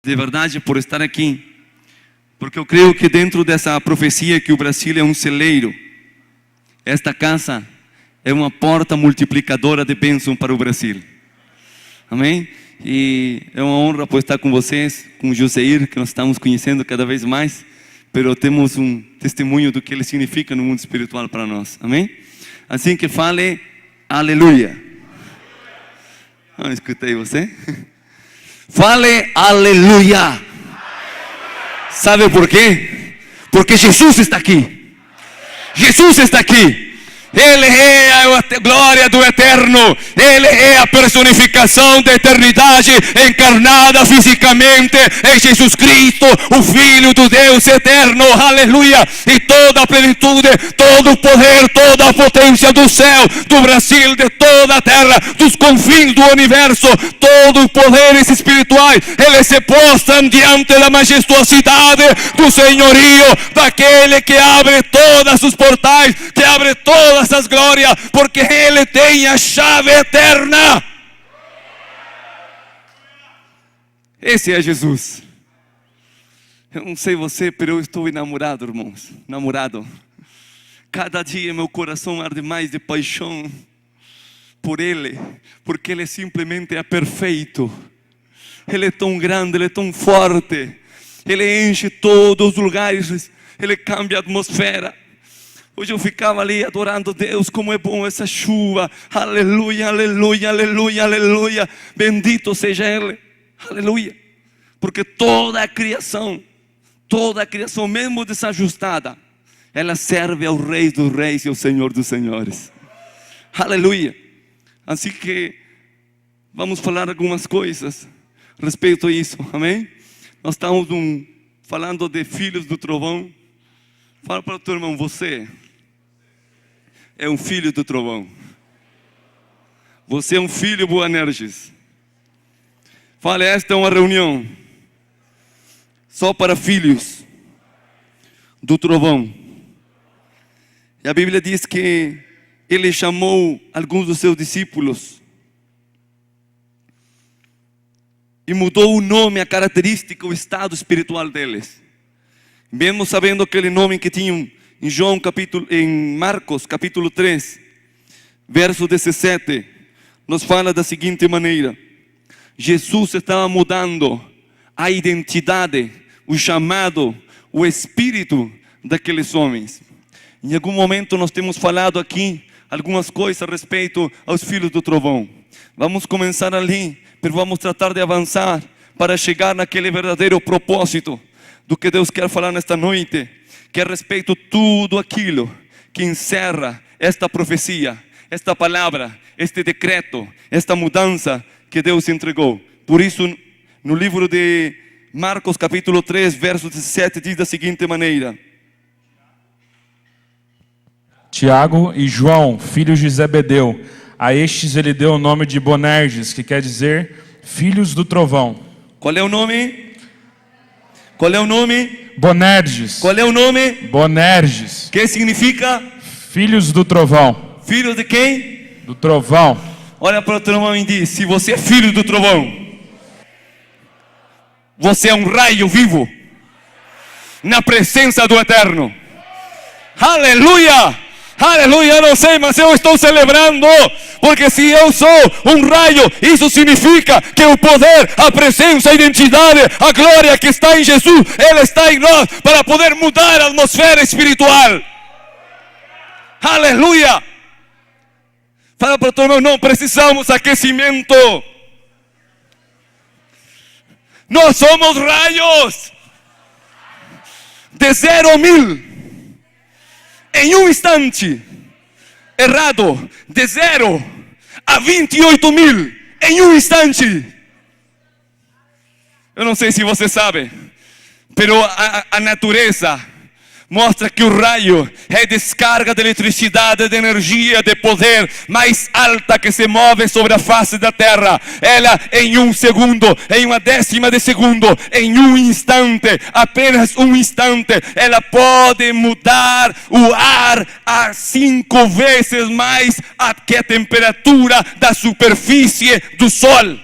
de verdade por estar aqui, porque eu creio que dentro dessa profecia que o Brasil é um celeiro, esta casa é uma porta multiplicadora de bênção para o Brasil. Amém? E é uma honra por estar com vocês, com o Joseir, que nós estamos conhecendo cada vez mais, mas temos um testemunho do que ele significa no mundo espiritual para nós. Amém? Assim que fale, aleluia. Não escutei você? Fale aleluia. Sabe por quê? Porque Jesus está aqui. Jesus está aqui. Ele é a glória do eterno. Ele é a personificação da eternidade encarnada fisicamente em Jesus Cristo, o Filho do Deus eterno. Aleluia. E toda a plenitude, todo o poder, toda a potência do céu, do Brasil, de toda a terra, dos confins do universo, todo o poderes espirituais, eles se postram diante da majestuosidade do senhorio daquele que abre todos os portais, que abre todas as glórias, porque Ele tem a chave eterna. Esse é Jesus. Eu não sei você, mas eu estou enamorado, irmãos. Namorado. Cada dia meu coração arde mais de paixão por Ele, porque Ele simplesmente é perfeito. Ele é tão grande, Ele é tão forte. Ele enche todos os lugares. Ele cambia a atmosfera. Hoje eu ficava ali adorando Deus, como é bom essa chuva. Aleluia, aleluia, aleluia, aleluia. Bendito seja Ele. Aleluia. Porque toda a criação, mesmo desajustada, ela serve ao Rei dos Reis e ao Senhor dos Senhores. Aleluia. Assim que vamos falar algumas coisas a respeito disso. Amém? Nós estamos falando de filhos do trovão. Fala para o teu irmão, você é um filho do trovão. Você é um filho Boanerges. Fala, esta é uma reunião só para filhos do trovão. E a Bíblia diz que Ele chamou alguns dos seus discípulos e mudou o nome, a característica, o estado espiritual deles. Mesmo sabendo aquele nome que tinham em Marcos capítulo 3, verso 17, nos fala da seguinte maneira: Jesus estava mudando a identidade, o chamado, o espírito daqueles homens. Em algum momento nós temos falado aqui algumas coisas a respeito aos filhos do trovão. Vamos começar ali, mas vamos tratar de avançar para chegar naquele verdadeiro propósito do que Deus quer falar nesta noite, que é a respeito de tudo aquilo que encerra esta profecia, esta palavra, este decreto, esta mudança que Deus entregou. Por isso, no livro de Marcos capítulo 3, verso 17, diz da seguinte maneira: Tiago e João, filhos de Zebedeu, a estes ele deu o nome de Boanerges, que quer dizer filhos do trovão. Qual é o nome? Qual é o nome? Boanerges. Qual é o nome? Boanerges. Que significa? Filhos do trovão. Filho de quem? Do trovão. Olha para o trovão e diz: se você é filho do trovão, você é um raio vivo na presença do Eterno. Aleluia! Aleluia, eu não sei, mas eu estou celebrando, porque se eu sou um raio, isso significa que o poder, a presença, a identidade, a glória que está em Jesus, Ele está em nós para poder mudar a atmosfera espiritual. Aleluia! Fala para o teu irmão, não precisamos aquecimento. Nós somos raios de 0 a 1000 em um instante. Errado, de 0 a 28.000 em um instante. Eu não sei se você sabe, mas a natureza mostra que o raio é descarga de eletricidade, de energia, de poder mais alta que se move sobre a face da terra. Ela em um segundo, em uma décima de segundo, em um instante, apenas um instante, ela pode mudar o ar a 5 vezes mais que a temperatura da superfície do sol.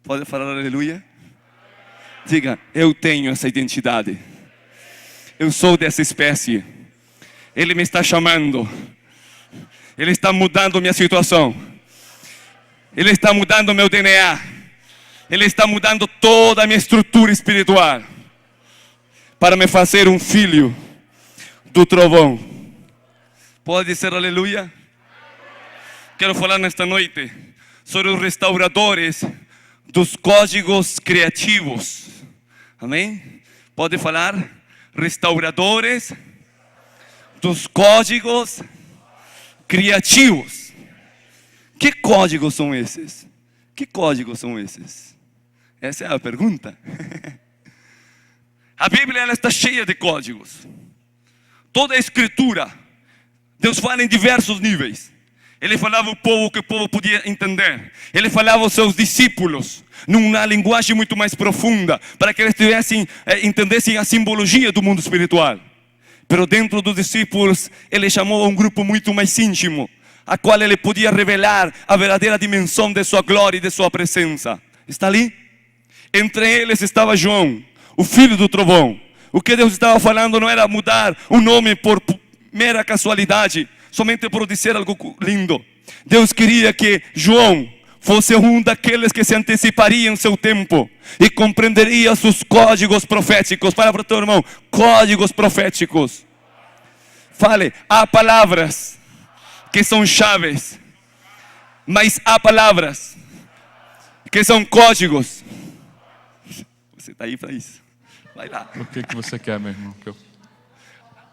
Pode falar aleluia? Diga, eu tenho essa identidade. Eu sou dessa espécie. Ele me está chamando. Ele está mudando minha situação. Ele está mudando meu DNA. Ele está mudando toda a minha estrutura espiritual para me fazer um filho do trovão. Pode dizer aleluia? Quero falar nesta noite sobre os restauradores dos códigos criativos. Amém? Pode falar? Restauradores dos códigos criativos. Que códigos são esses? Que códigos são esses? Essa é a pergunta. A Bíblia ela está cheia de códigos. Toda a escritura, Deus fala em diversos níveis. Ele falava o povo que o povo podia entender. Ele falava aos seus discípulos numa linguagem muito mais profunda, para que eles entendessem a simbologia do mundo espiritual. Pero dentro dos discípulos, ele chamou a um grupo muito mais íntimo, a qual ele podia revelar a verdadeira dimensão de sua glória e de sua presença. Está ali? Entre eles estava João, o filho do trovão. O que Deus estava falando não era mudar o nome por mera casualidade, somente por dizer algo lindo. Deus queria que João fosse um daqueles que se antecipariam seu tempo e compreenderia seus códigos proféticos. Para o teu irmão, códigos proféticos. Fale, há palavras que são chaves, mas há palavras que são códigos. Você está aí para isso? Vai lá. O que você quer, meu irmão?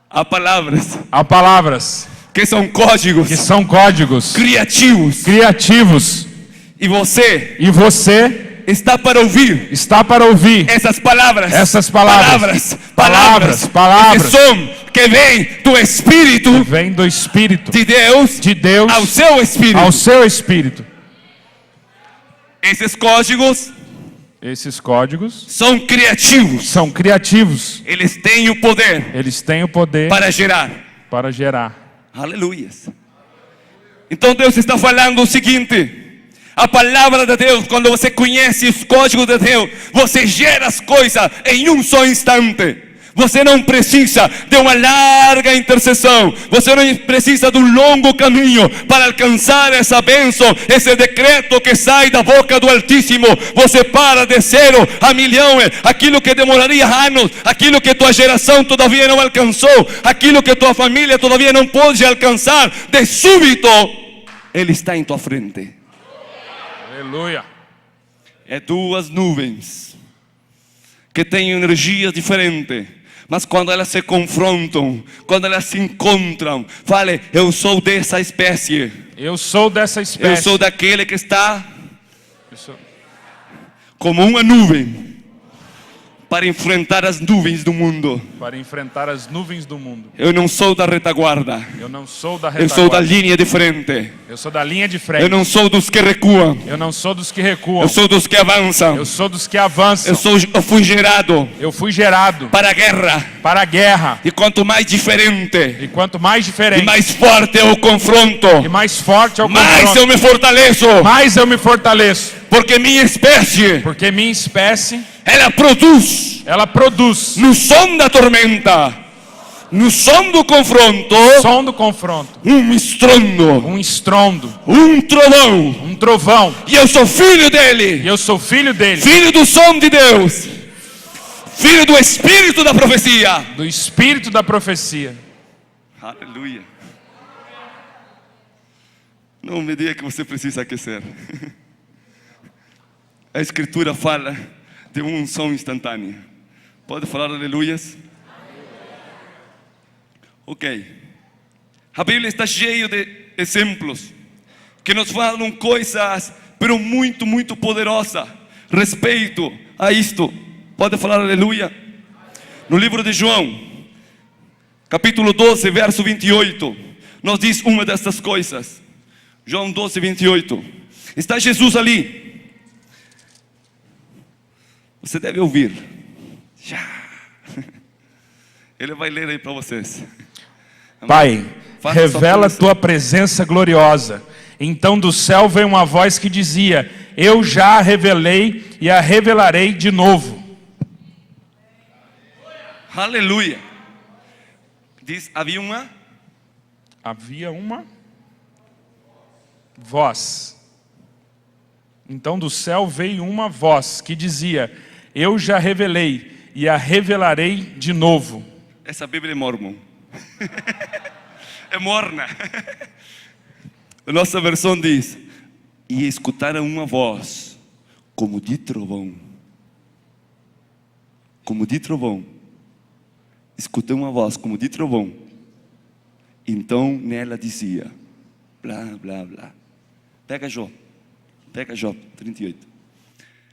Há palavras. Há palavras que são códigos. Que são códigos criativos. Criativos. E você está para ouvir essas palavras. Essas palavras. Palavras. Que vem do Espírito. Que vem do Espírito. De Deus. Ao seu Espírito. Ao seu Espírito. Esses códigos são criativos. São criativos. Eles têm o poder. Para gerar. Aleluia. Então Deus está falando o seguinte: a palavra de Deus, quando você conhece os códigos de Deus, você gera as coisas em um só instante. Você não precisa de uma larga intercessão. Você não precisa de um longo caminho para alcançar essa bênção, esse decreto que sai da boca do Altíssimo. Você para de 0 a milhões. Aquilo que demoraria anos, aquilo que tua geração todavia não alcançou, aquilo que tua família todavia não pode alcançar, de súbito, Ele está em tua frente. Aleluia. É duas nuvens que têm energias diferentes, mas quando elas se confrontam, quando elas se encontram, fale, eu sou dessa espécie. Eu sou dessa espécie. Eu sou daquele que está como uma nuvem para enfrentar as nuvens do mundo. Eu não sou da retaguarda. Eu sou da linha de frente. Eu não sou dos que recuam. Eu sou dos que avançam. Eu fui gerado. Para a guerra. E quanto mais diferente. E mais forte é o confronto. Mais eu me fortaleço. Porque minha espécie. Ela produz no som da tormenta, no som do confronto, um estrondo, um trovão. E eu sou filho dele. Filho do som de Deus. Filho do Espírito da profecia. Aleluia. Não me diga que você precisa aquecer. A Escritura fala de uma unção instantânea. Pode falar aleluias? Ok. A Bíblia está cheia de exemplos que nos falam coisas, pero muito, muito poderosas respeito a isto. Pode falar aleluia? No livro de João, capítulo 12, verso 28, nos diz uma dessas coisas. João 12, 28. Está Jesus ali. Você deve ouvir. Ele vai ler aí para vocês. Pai, revela a tua presença gloriosa Então do céu veio uma voz que dizia: eu já a revelei e a revelarei de novo. Aleluia. Diz, havia uma voz. Então do céu veio uma voz que dizia: eu já revelei e a revelarei de novo. Essa Bíblia é mormon. É morna. A nossa versão diz: e escutaram uma voz como de trovão. Como de trovão. Escutei uma voz como de trovão. Então nela dizia, blá, blá, blá. Pega Jó 38.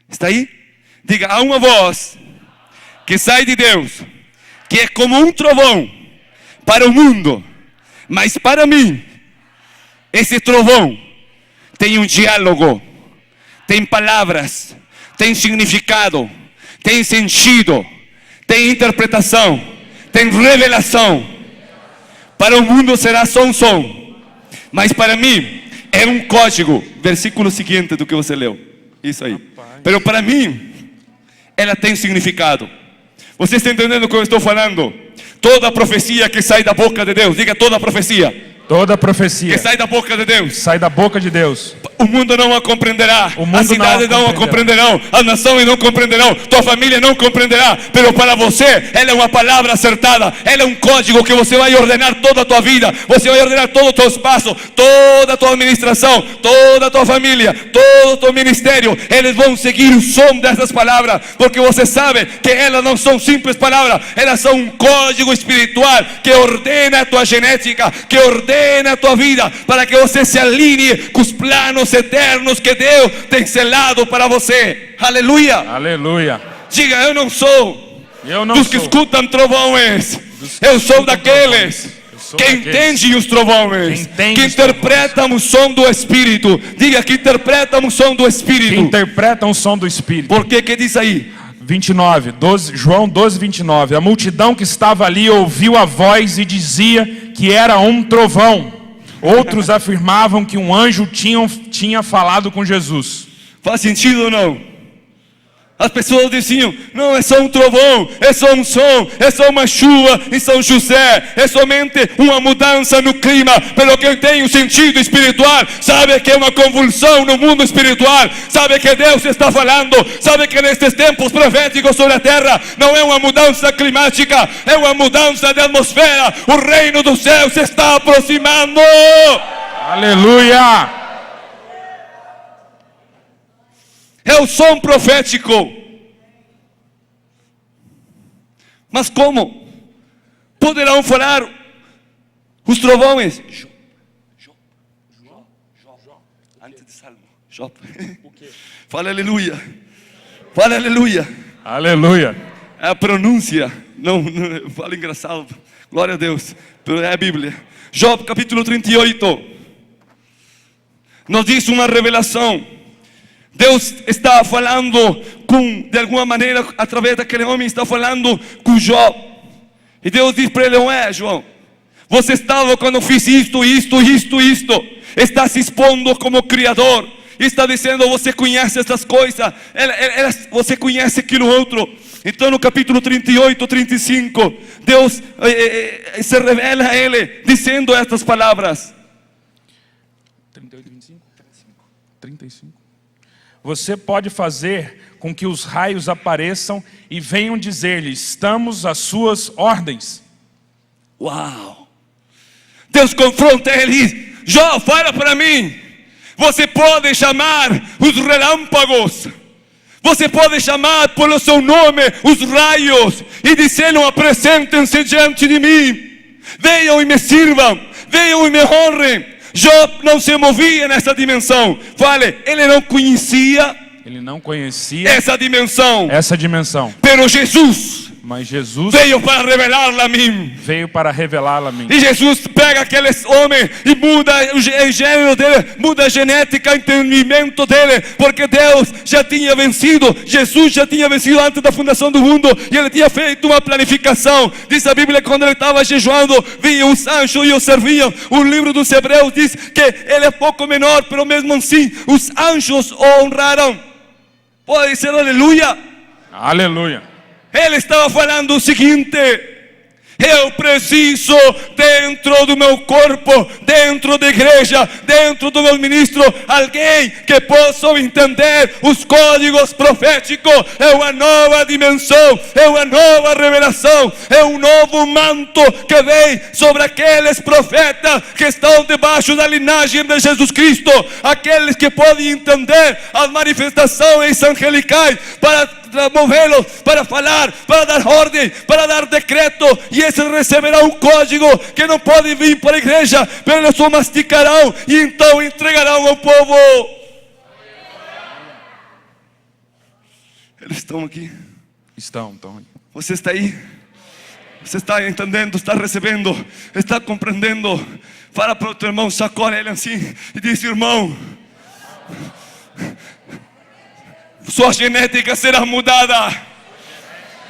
Está aí? Diga, há uma voz que sai de Deus, que é como um trovão para o mundo, mas para mim, esse trovão tem um diálogo, tem palavras, tem significado, tem sentido, tem interpretação, tem revelação. Para o mundo será só um som, mas para mim é um código. Versículo seguinte do que você leu. Isso aí. Mas para mim, ela tem significado. Você está entendendo o que eu estou falando? Toda profecia que sai da boca de Deus, diga toda profecia. Toda profecia Que sai da boca de Deus. sai da boca de Deus. O mundo não a compreenderá. O mundo A cidade não a compreenderão. A nação não compreenderão. Tua família não compreenderá. Mas para você, ela é uma palavra acertada. Ela é um código que você vai ordenar toda a tua vida. Você vai ordenar todo o teu espaço, toda a tua administração, toda a tua família, todo o teu ministério. Eles vão seguir o som dessas palavras, porque você sabe que elas não são simples palavras. Elas são um código espiritual que ordena a tua genética, que ordena a tua vida, para que você se alinhe com os planos eternos que Deus tem selado para você. Aleluia. Aleluia. Diga, eu não sou dos que escutam trovões. Eu sou daqueles que entendem os trovões, que interpretam o som do Espírito. Diga, que interpretam o som do Espírito. Que interpretam o som do Espírito. Por que diz aí? 29, João 12, 29. A multidão que estava ali ouviu a voz e dizia que era um trovão. Outros afirmavam que um anjo tinha falado com Jesus. Faz sentido ou não? As pessoas diziam, não, é só um trovão, é só um som, é só uma chuva em São José, é somente uma mudança no clima. Pelo que tem um sentido espiritual, sabe que é uma convulsão no mundo espiritual, sabe que Deus está falando, sabe que nestes tempos proféticos sobre a terra, não é uma mudança climática, é uma mudança de atmosfera. O reino dos céus se está aproximando. Aleluia. É o som profético. Mas como poderão falar os trovões? Antes de salmo. Fala aleluia. Fala aleluia. Aleluia. É a pronúncia. Não fala engraçado. Glória a Deus. É a Bíblia. Jó capítulo 38. Nos diz uma revelação. Deus está falando de alguma maneira, através daquele homem, está falando com Jó. E Deus diz para ele, ué, João, você estava quando eu fiz isto. Está se expondo como Criador. Está dizendo, você conhece essas coisas, você conhece aquilo outro. Então no capítulo 38, 35, Deus se revela a ele, dizendo estas palavras. 38, 25? 35. Você pode fazer com que os raios apareçam e venham dizer-lhe, estamos às suas ordens. Uau! Deus confronta ele e diz, Jó, fala para mim, você pode chamar os relâmpagos, você pode chamar pelo seu nome os raios e dizer-lhe, apresentem-se diante de mim, venham e me sirvam, venham e me honrem. Jó não se movia nessa dimensão. Fale, ele não conhecia essa dimensão. Pero Jesus, Mas Jesus veio para revelar-la a mim. veio para revelá-la a mim. E Jesus pega aqueles homens e muda o gênero dele, muda a genética, o entendimento dele, porque Deus já tinha vencido, Jesus já tinha vencido antes da fundação do mundo, e ele tinha feito uma planificação. Diz a Bíblia que quando ele estava jejuando, vinham os anjos e o serviam. O livro dos Hebreus diz que ele é pouco menor, pero mesmo assim, os anjos o honraram. Pode dizer aleluia. Aleluia. Ele estava falando o seguinte: eu preciso, dentro do meu corpo, dentro da igreja, dentro do meu ministro, alguém que possa entender os códigos proféticos. É uma nova dimensão, é uma nova revelação, é um novo manto que vem sobre aqueles profetas que estão debaixo da linhagem de Jesus Cristo, aqueles que podem entender as manifestações angelicais para movê-los, para falar, para dar ordem, para dar decreto, e esses receberão um código que não pode vir para a igreja, mas eles o masticarão e então entregarão ao povo. Eles estão aqui? Estão. Você está aí? Você está entendendo, está recebendo, está compreendendo? Fala para o teu irmão, sacode ele assim e diz: irmão, sua genética será mudada,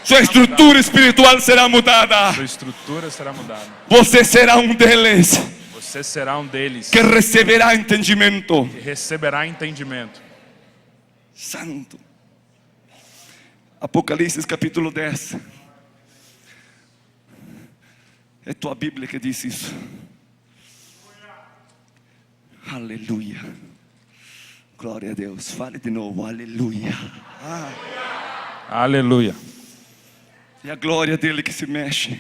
sua estrutura espiritual será mudada. Sua estrutura será mudada. Você será um deles. Você será um deles Que receberá entendimento. que receberá entendimento. Santo. Apocalipse capítulo 10. É tua Bíblia que diz isso. Aleluia. Glória a Deus. Fale de novo. Aleluia. Aleluia. É a glória dele que se mexe.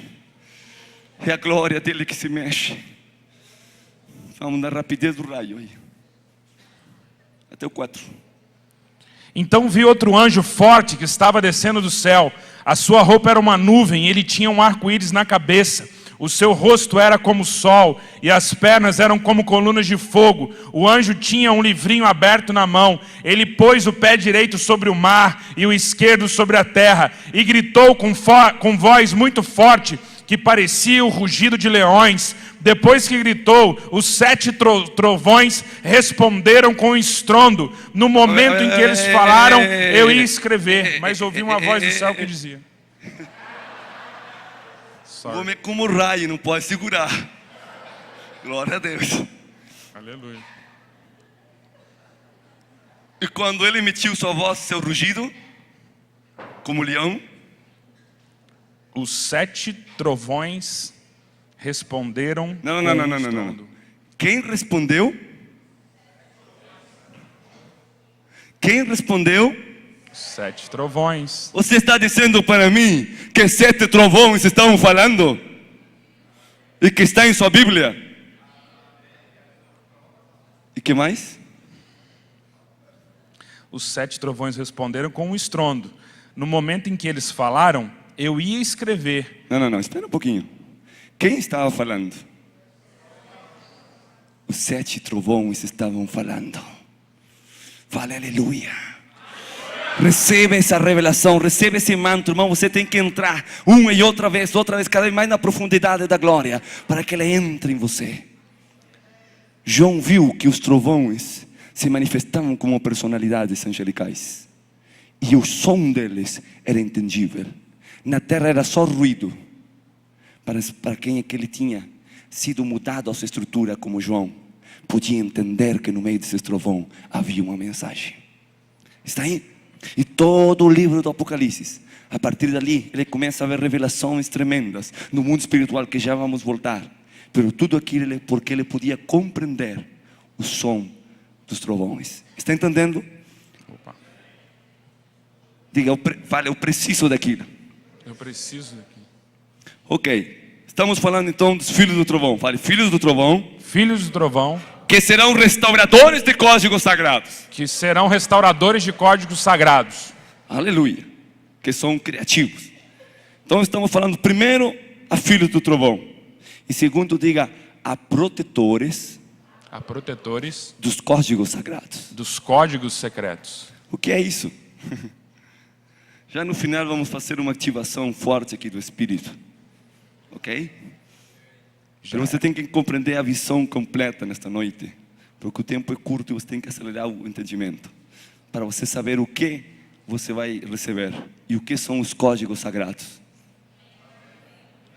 É a glória dele que se mexe. Vamos na rapidez do raio aí. Até o 4. Então vi outro anjo forte que estava descendo do céu. A sua roupa era uma nuvem e ele tinha um arco-íris na cabeça. O seu rosto era como o sol e as pernas eram como colunas de fogo. O anjo tinha um livrinho aberto na mão. Ele pôs o pé direito sobre o mar e o esquerdo sobre a terra e gritou com voz muito forte, que parecia o rugido de leões. Depois que gritou, os 7 trovões responderam com estrondo. No momento em que eles falaram, eu ia escrever, mas ouvi uma voz do céu que dizia: O homem é como raio, não pode segurar. Glória a Deus. Aleluia. E quando ele emitiu sua voz, seu rugido, como leão, os 7 trovões responderam Não. com estrondo. Quem respondeu? Quem respondeu? 7 trovões. Você está dizendo para mim que 7 trovões estão falando? E que está em sua Bíblia? E que mais? Os 7 trovões responderam com um estrondo. No momento em que eles falaram, eu ia escrever. Não, espera um pouquinho. Quem estava falando? Os 7 trovões estavam falando. Fale aleluia. Receba essa revelação, receba esse manto, irmão. Você tem que entrar uma e outra vez, cada vez mais na profundidade da glória, para que ela entre em você. João viu que os trovões se manifestavam como personalidades angelicais, e o som deles era entendível. Na terra era só ruído. Para quem é que ele tinha sido mudado a sua estrutura, como João, podia entender que no meio desse trovão havia uma mensagem. Está aí? E todo o livro do Apocalipse, a partir dali, ele começa a ver revelações tremendas no mundo espiritual, que já vamos voltar. Mas tudo aquilo porque ele podia compreender o som dos trovões. Está entendendo? Opa. Diga, fale, eu preciso daquilo. Eu preciso daqui. Ok, estamos falando então dos filhos do trovão. Fale, filhos do trovão. Filhos do trovão, Que serão restauradores de códigos sagrados. que serão restauradores de códigos sagrados. Aleluia. Que são criativos. Então estamos falando primeiro a filhos do trovão. E segundo, diga, a protetores A protetores dos códigos sagrados. dos códigos secretos. O que é isso? Já no final vamos fazer uma ativação forte aqui do Espírito. Ok? Mas você tem que compreender a visão completa nesta noite. Porque o tempo é curto e você tem que acelerar o entendimento. Para você saber o que você vai receber. E o que são os códigos sagrados.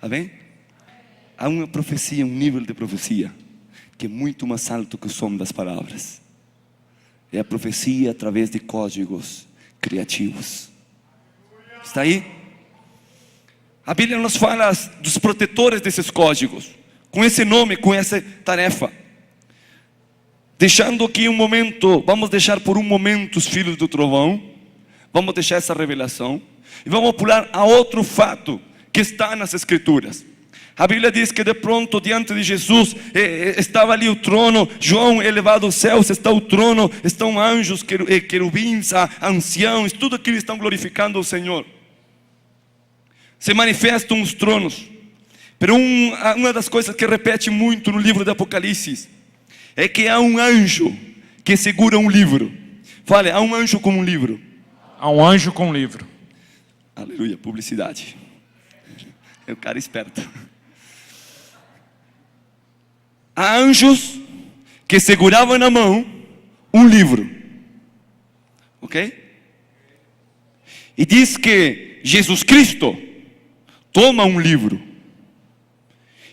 Amém? Há uma profecia, um nível de profecia que é muito mais alto que o som das palavras. É a profecia através de códigos criativos. Está aí? A Bíblia nos fala dos protetores desses códigos, com esse nome, com essa tarefa. Deixando aqui um momento, vamos deixar por um momento os filhos do trovão, vamos deixar essa revelação, e vamos pular a outro fato que está nas Escrituras. A Bíblia diz que de pronto diante de Jesus estava ali o trono. João elevado aos céus, está o trono, estão anjos, querubins, anciãos, tudo aquilo estão glorificando ao Senhor. Se manifestam os tronos. Mas uma das coisas que repete muito no livro de Apocalipse é que há um anjo que segura um livro. Fale, há um anjo com um livro. Há um anjo com um livro. Aleluia, publicidade. É o cara esperto. Há anjos que seguravam na mão um livro. Ok? E diz que Jesus Cristo toma um livro.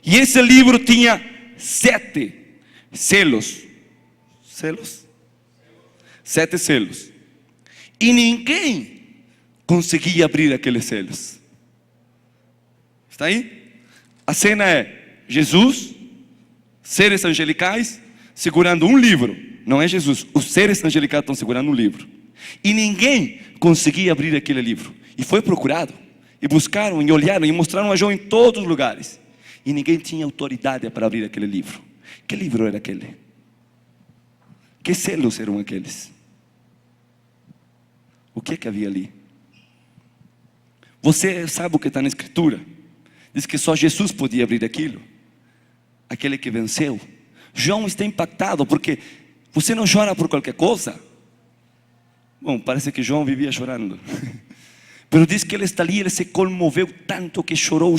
E esse livro tinha 7 selos. Selos? 7 selos. E ninguém conseguia abrir aqueles selos. Está aí? A cena é Jesus, seres angelicais, segurando um livro. Não é Jesus, os seres angelicais estão segurando um livro. E ninguém conseguia abrir aquele livro. E foi procurado. E buscaram, e olharam, e mostraram a João em todos os lugares. E ninguém tinha autoridade para abrir aquele livro. Que livro era aquele? Que selos eram aqueles? O que é que havia ali? Você sabe o que está na Escritura? Diz que só Jesus podia abrir aquilo. Aquele que venceu. João está impactado porque você não chora por qualquer coisa. Bom, parece que João vivia chorando. Mas diz que ele está ali, ele se comoveu tanto que chorou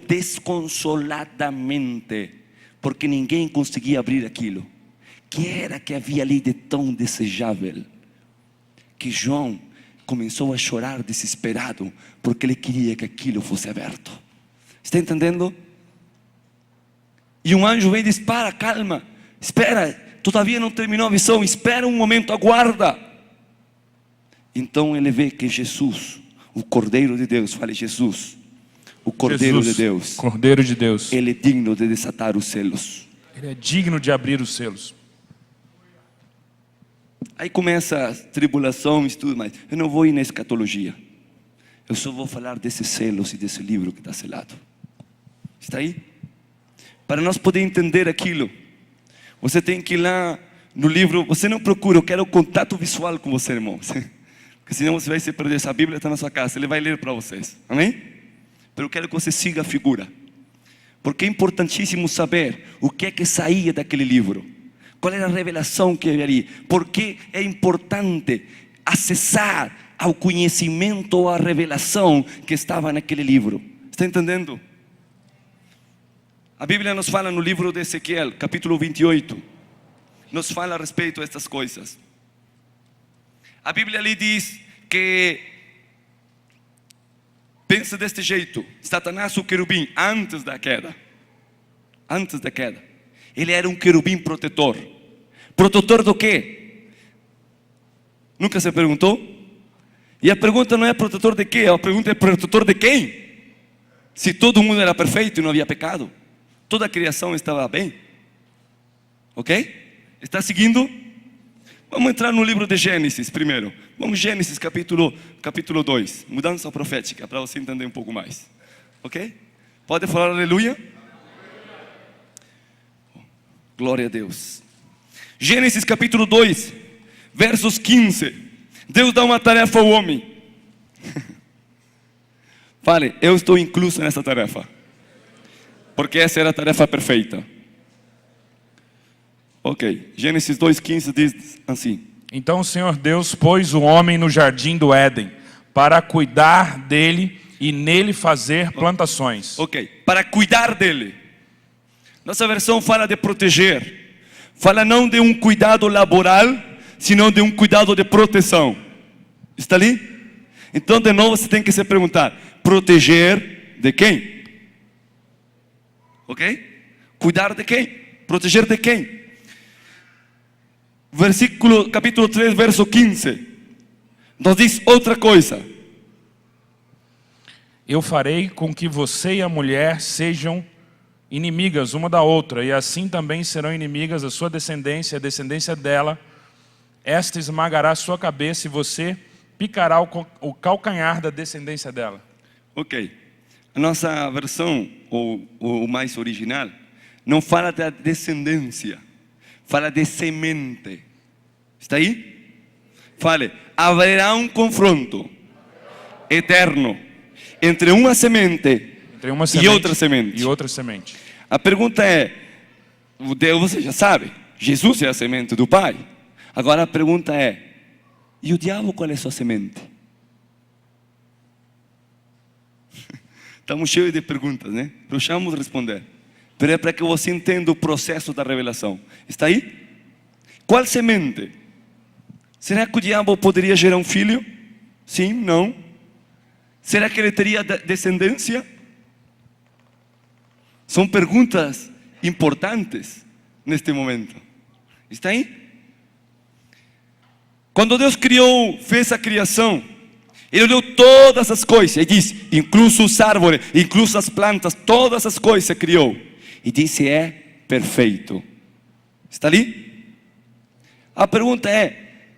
desconsoladamente, porque ninguém conseguia abrir aquilo. Que era que havia ali de tão desejável, que João começou a chorar desesperado, porque ele queria que aquilo fosse aberto. Está entendendo? E um anjo vem e diz: para, calma, espera, todavia não terminou a visão, espera um momento, aguarda. Então ele vê que Jesus, o Cordeiro de Deus, fale Jesus, o Cordeiro de Deus, Cordeiro de Deus, ele é digno de desatar os selos. ele é digno de abrir os selos. Aí começa a tribulação e tudo mais. Eu não vou ir na escatologia. Eu só vou falar desses selos e desse livro que está selado. Está aí? Para nós poder entender aquilo, você tem que ir lá no livro. Você não procura, eu quero contato visual com você, irmão. Porque senão você vai se perder. Essa Bíblia está na sua casa, ele vai ler para vocês. Amém? Mas eu quero que você siga a figura. Porque é importantíssimo saber o que é que saía daquele livro. Qual era a revelação que havia ali? Porque é importante acessar ao conhecimento ou à revelação que estava naquele livro. Está entendendo? A Bíblia nos fala no livro de Ezequiel, capítulo 28. Nos fala a respeito destas coisas. A Bíblia ali diz que, pensa deste jeito: Satanás, o querubim, antes da queda, ele era um querubim protetor. Protetor do quê? Nunca se perguntou? E a pergunta não é protetor de quê? A pergunta é protetor de quem? Se todo mundo era perfeito e não havia pecado, toda a criação estava bem. Ok? Está seguindo? Vamos entrar no livro de Gênesis primeiro. Vamos, Gênesis capítulo 2. Mudança profética, para você entender um pouco mais. Ok? Pode falar aleluia? Glória a Deus. Gênesis capítulo 2, versos 15. Deus dá uma tarefa ao homem. Fale, eu estou incluso nessa tarefa. Porque essa era a tarefa perfeita. Ok, Gênesis 2,15 diz assim: Então o Senhor Deus pôs o homem no jardim do Éden, para cuidar dele e nele fazer plantações. Ok, para cuidar dele. Nossa versão fala de proteger. Fala não de um cuidado laboral, senão de um cuidado de proteção. Está ali? Então de novo você tem que se perguntar, proteger de quem? Ok? Cuidar de quem? Proteger de quem? Capítulo 3, verso 15. Nos diz outra coisa. Eu farei com que você e a mulher sejam inimigas uma da outra, e assim também serão inimigas a sua descendência e a descendência dela. Esta esmagará a sua cabeça e você picará o calcanhar da descendência dela. Ok. A nossa versão, ou o mais original, não fala da descendência, fala de semente. Está aí? Fale, haverá um confronto eterno entre uma semente e outra semente. E outra semente. A pergunta é, você já sabe, Jesus é a semente do Pai. Agora a pergunta é, e o diabo qual é a sua semente? Estamos cheios de perguntas, né? Precisamos responder. Mas é para que você entenda o processo da revelação. Está aí? Qual semente? Será que o diabo poderia gerar um filho? Sim, não. Será que ele teria descendência? São perguntas importantes neste momento. Está aí? Quando Deus fez a criação, Ele olhou todas as coisas e disse, incluso os árvores, incluso as plantas, todas as coisas criou. E disse, é perfeito. Está ali? A pergunta é,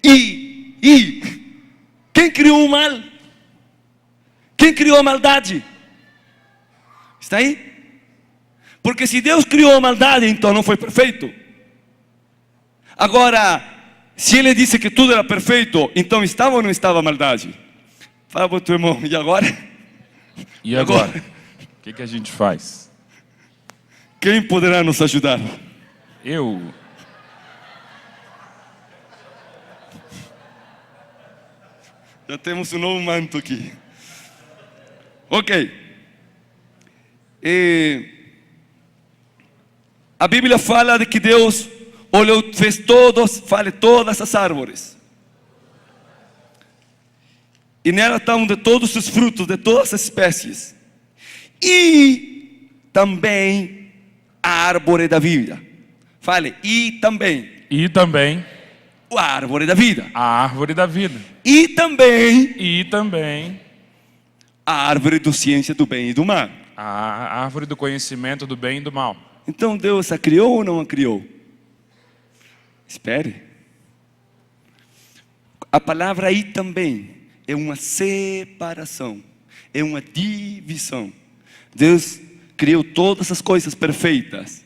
quem criou o mal? Quem criou a maldade? Está aí? Porque se Deus criou a maldade, então não foi perfeito. Agora, se Ele disse que tudo era perfeito, então estava ou não estava a maldade? Fala para o teu irmão, e agora? E agora? O que a gente faz? Quem poderá nos ajudar? Eu. Já temos um novo manto aqui. Ok. A Bíblia fala de que Deus fez todas as árvores. E nela estão de todos os frutos, de todas as espécies. E também a árvore da vida. Fale, e também. E também. A árvore da vida. A árvore da vida. E também. E também. A árvore da ciência do bem e do mal. A árvore do conhecimento do bem e do mal. Então Deus a criou ou não a criou? Espere. A palavra aí também é uma separação, é uma divisão. Deus criou todas as coisas perfeitas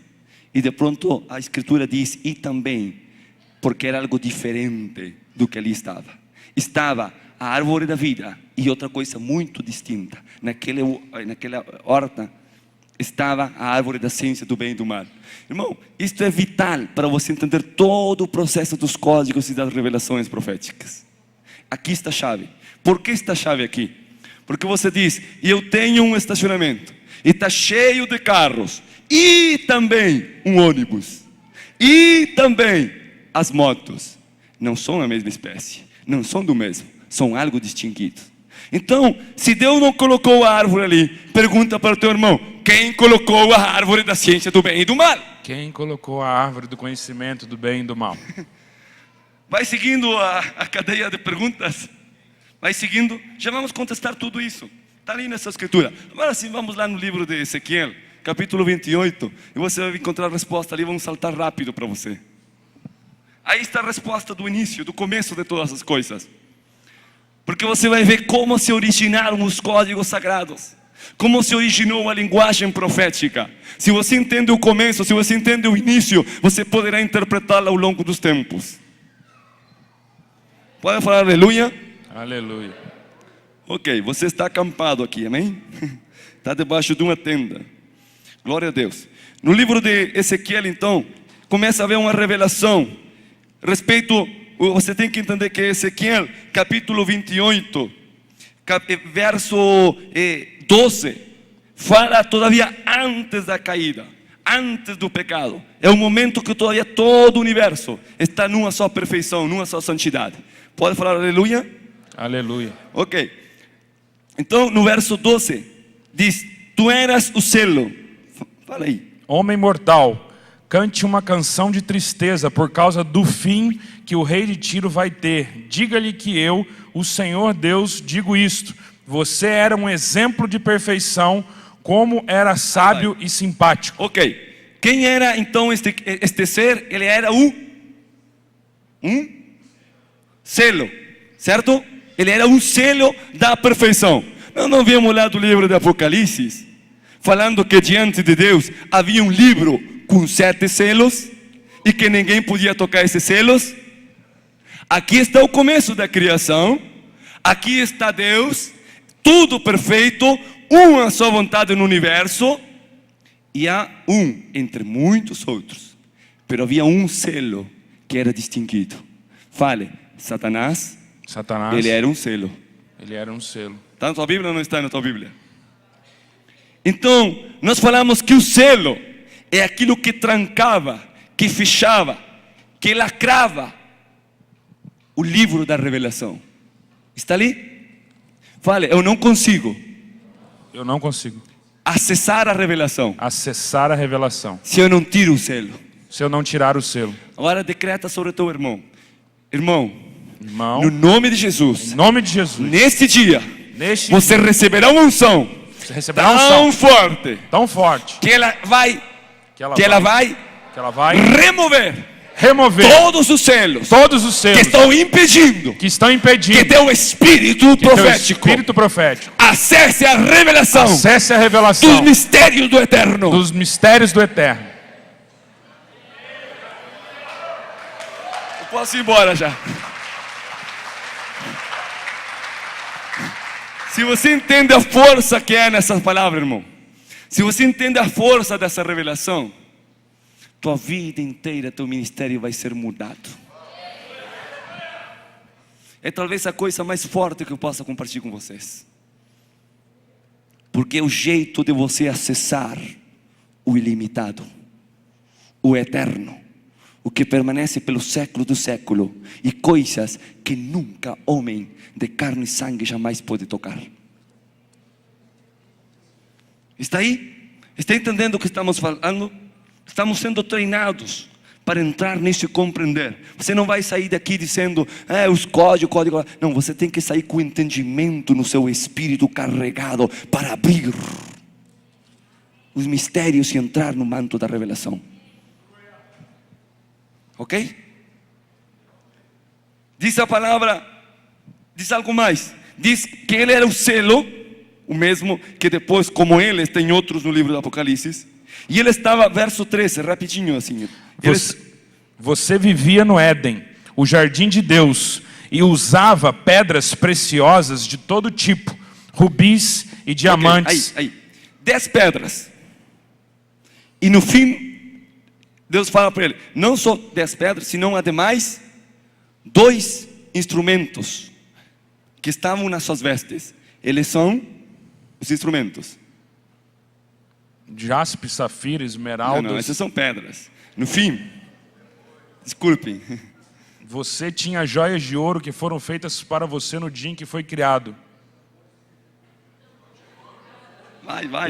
e de pronto a Escritura diz e também, porque era algo diferente do que ali estava. Estava a árvore da vida e outra coisa muito distinta. Naquela horta estava a árvore da ciência do bem e do mal. Irmão, isto é vital para você entender todo o processo dos códigos e das revelações proféticas. Aqui está a chave. Por que está a chave aqui? Porque você diz, eu tenho um estacionamento e está cheio de carros e também um ônibus e também as motos. Não são a mesma espécie, não são do mesmo, são algo distinguido. Então, se Deus não colocou a árvore ali, pergunta para o teu irmão, quem colocou a árvore da ciência do bem e do mal? Quem colocou a árvore do conhecimento do bem e do mal? Vai seguindo a cadeia de perguntas. Vai seguindo, já vamos contestar tudo isso. Está ali nessa escritura. Agora sim, vamos lá no livro de Ezequiel, capítulo 28. E você vai encontrar a resposta ali, vamos saltar rápido para você. Aí está a resposta do início, do começo de todas as coisas. Porque você vai ver como se originaram os códigos sagrados. Como se originou a linguagem profética. Se você entende o começo, se você entende o início, você poderá interpretá-la ao longo dos tempos. Pode falar aleluia? Aleluia. Ok, você está acampado aqui, amém? Está debaixo de uma tenda. Glória a Deus. No livro de Ezequiel, então, começa a haver uma revelação. Você tem que entender que Ezequiel, capítulo 28, verso 12, fala todavia antes da caída, antes do pecado. É um momento que todavia todo o universo está numa só perfeição, numa só santidade. Pode falar aleluia? Aleluia. Ok. Então no verso 12 diz: tu eras o selo. Fala aí. Homem mortal, cante uma canção de tristeza por causa do fim que o rei de Tiro vai ter. Diga-lhe que eu, o Senhor Deus, digo isto: você era um exemplo de perfeição, como era sábio e simpático. Ok. Quem era então este ser? Ele era um selo, certo? Ele era um selo da perfeição. Nós não viemos lá do livro de Apocalipse falando que diante de Deus havia um livro com 7 selos e que ninguém podia tocar esses selos? Aqui está o começo da criação. Aqui está Deus, tudo perfeito, uma só vontade no universo. E há entre muitos outros, pero havia um selo que era distinguido. Fale, Satanás, ele era um selo. Ele era um selo. Está na tua Bíblia ou não está na tua Bíblia? Então, nós falamos que o selo é aquilo que trancava, que fechava, que lacrava o livro da revelação. Está ali? Fale, eu não consigo acessar a revelação. Acessar a revelação. Se eu não tiro o selo. Se eu não tirar o selo. Agora decreta sobre o teu irmão. Irmão, Irmão, no nome de Jesus. em nome de Jesus. Neste dia, você receberá uma unção tão forte, que ela vai remover todos os selos que estão impedindo que teu espírito profético acesse a revelação dos mistérios do eterno. Eu posso ir embora já. Se você entende a força que é nessas palavras, irmão, se você entende a força dessa revelação, tua vida inteira, teu ministério vai ser mudado. É talvez a coisa mais forte que eu possa compartilhar com vocês, porque é o jeito de você acessar o ilimitado, o eterno, o que permanece pelo século do século, e coisas que nunca homem de carne e sangue jamais pode tocar. Está aí? Está entendendo o que estamos falando? Estamos sendo treinados para entrar nisso e compreender. Você não vai sair daqui dizendo, os códigos. Não, você tem que sair com entendimento no seu espírito carregado para abrir os mistérios e entrar no manto da revelação. Ok? Diz a palavra, diz algo mais. Diz que ele era o selo, o mesmo que depois, como ele, tem outros no livro do Apocalipse. E ele estava, verso 13, rapidinho assim. Você vivia no Éden, o jardim de Deus, e usava pedras preciosas de todo tipo, rubis e diamantes. Aí. 10 pedras. E no fim, Deus fala para ele, não só 10 pedras, senão ademais 2 instrumentos que estavam nas suas vestes. Eles são os instrumentos. Jaspe, safira, esmeraldas. Não, essas são pedras. No fim, desculpem. Você tinha joias de ouro que foram feitas para você no dia em que foi criado.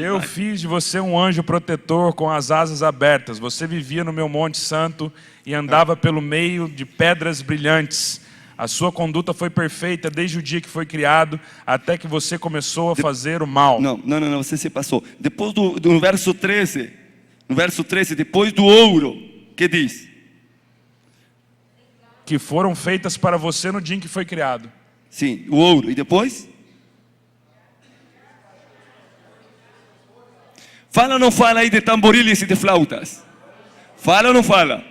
Eu fiz de você um anjo protetor com as asas abertas. Você vivia no meu monte santo e andava pelo meio de pedras brilhantes. A sua conduta foi perfeita desde o dia que foi criado até que você começou a fazer o mal. Não, você se passou. Depois do verso 13, depois do ouro, que diz? Que foram feitas para você no dia em que foi criado. Sim, o ouro. E depois? Fala ou não fala aí de tamboriles e de flautas? Fala ou não fala?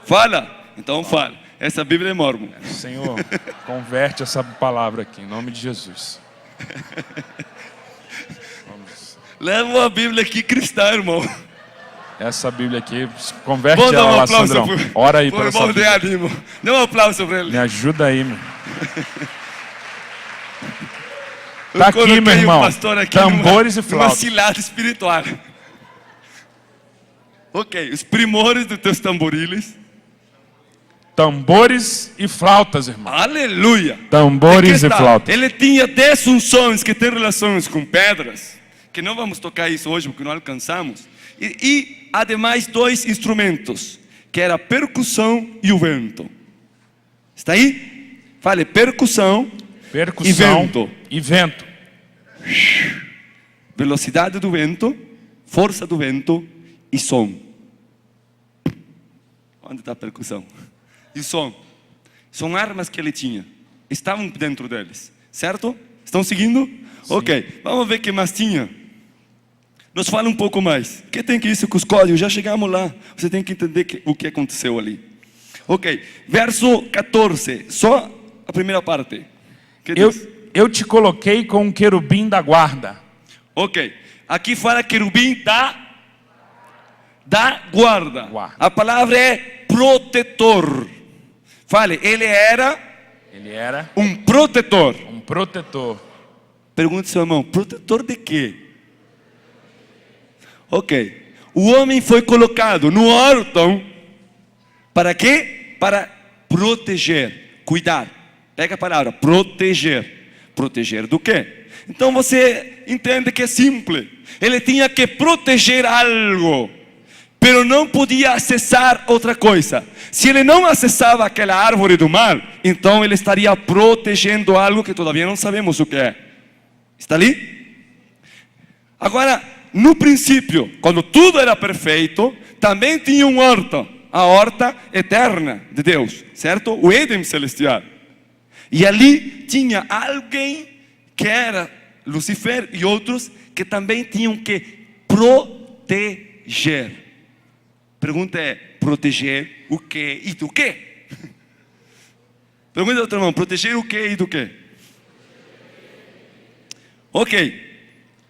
Fala? Então fala. Essa Bíblia é mormon. Senhor, converte essa palavra aqui, em nome de Jesus. Leva a Bíblia aqui cristã, irmão. Essa Bíblia aqui, converte ela lá, Sandrão. Ora aí para essa Bíblia. Dê um aplauso para ele. Me ajuda aí, meu. Tá aqui, coloquei meu o irmão. pastor aqui Tambores e numa flautas. cilada espiritual. Ok, os primores dos teus tamboriles. Tambores e flautas, irmão. Aleluia. Tambores Aqui e está. flautas. Ele tinha 10 unções que têm relações com pedras, que não vamos tocar isso hoje porque não alcançamos. E ademais 2 instrumentos, que era a percussão e o vento. Está aí? Fale, percussão Percussão e vento. e vento. Velocidade do vento, força do vento e som. Onde está a percussão? E o som. São armas que ele tinha. Estavam dentro deles. Certo? Estão seguindo? Sim. Ok. Vamos ver o que mais tinha. Nos fala um pouco mais. O que tem que isso com os códigos? Já chegamos lá. Você tem que entender o que aconteceu ali. Ok. Verso 14. Só a primeira parte. Que diz? Eu te coloquei com um querubim da guarda. Ok. Aqui fala querubim da guarda. A palavra é protetor. Fale, ele era um protetor. Um protetor. Pergunte seu irmão, protetor de quê? Ok. O homem foi colocado no órgão para quê? Para proteger, cuidar. Pega a palavra, proteger. Proteger do quê? Então você entende que é simples. Ele tinha que proteger algo, pero não podia acessar outra coisa. Se ele não acessava aquela árvore do mal, então ele estaria protegendo algo que todavia não sabemos o que é. Está ali? Agora, no princípio, quando tudo era perfeito, também tinha um horto, a horta eterna de Deus, certo? O Éden celestial. E ali tinha alguém que era Lucifer e outros que também tinham que proteger. Pergunta é, proteger o quê e do quê? Pergunta ao outro irmão, proteger o quê e do quê? Ok.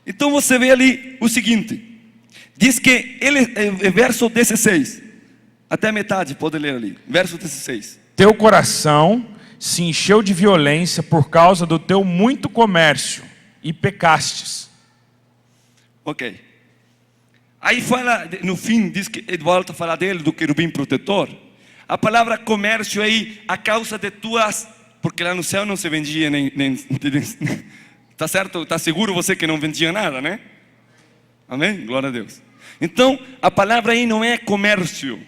Então você vê ali o seguinte. Diz que ele, verso 16. Até a metade, pode ler ali. Verso 16. Teu coração se encheu de violência por causa do teu muito comércio e pecastes. Ok. Aí fala, no fim, diz que ele volta a falar dele, do querubim protetor. A palavra comércio aí, a causa de tuas... Porque lá no céu não se vendia nem tá certo? Tá seguro você que não vendia nada, né? Amém? Glória a Deus. Então, a palavra aí não é comércio.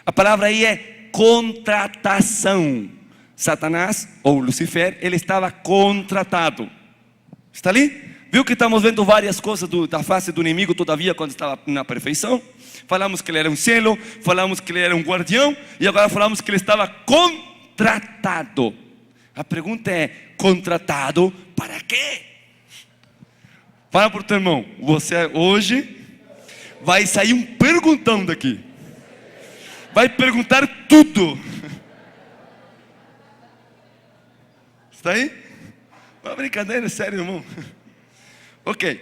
A palavra aí é contratação. Satanás, ou Lucifer, ele estava contratado. Está ali? Viu que estamos vendo várias coisas da face do inimigo, todavia, quando estava na perfeição? Falamos que ele era um selo, falamos que ele era um guardião, e agora falamos que ele estava contratado. A pergunta é, contratado para quê? Fala para o teu irmão, você hoje vai sair um perguntão daqui. Vai perguntar tudo. Está aí? Uma brincadeira, sério, irmão. Ok.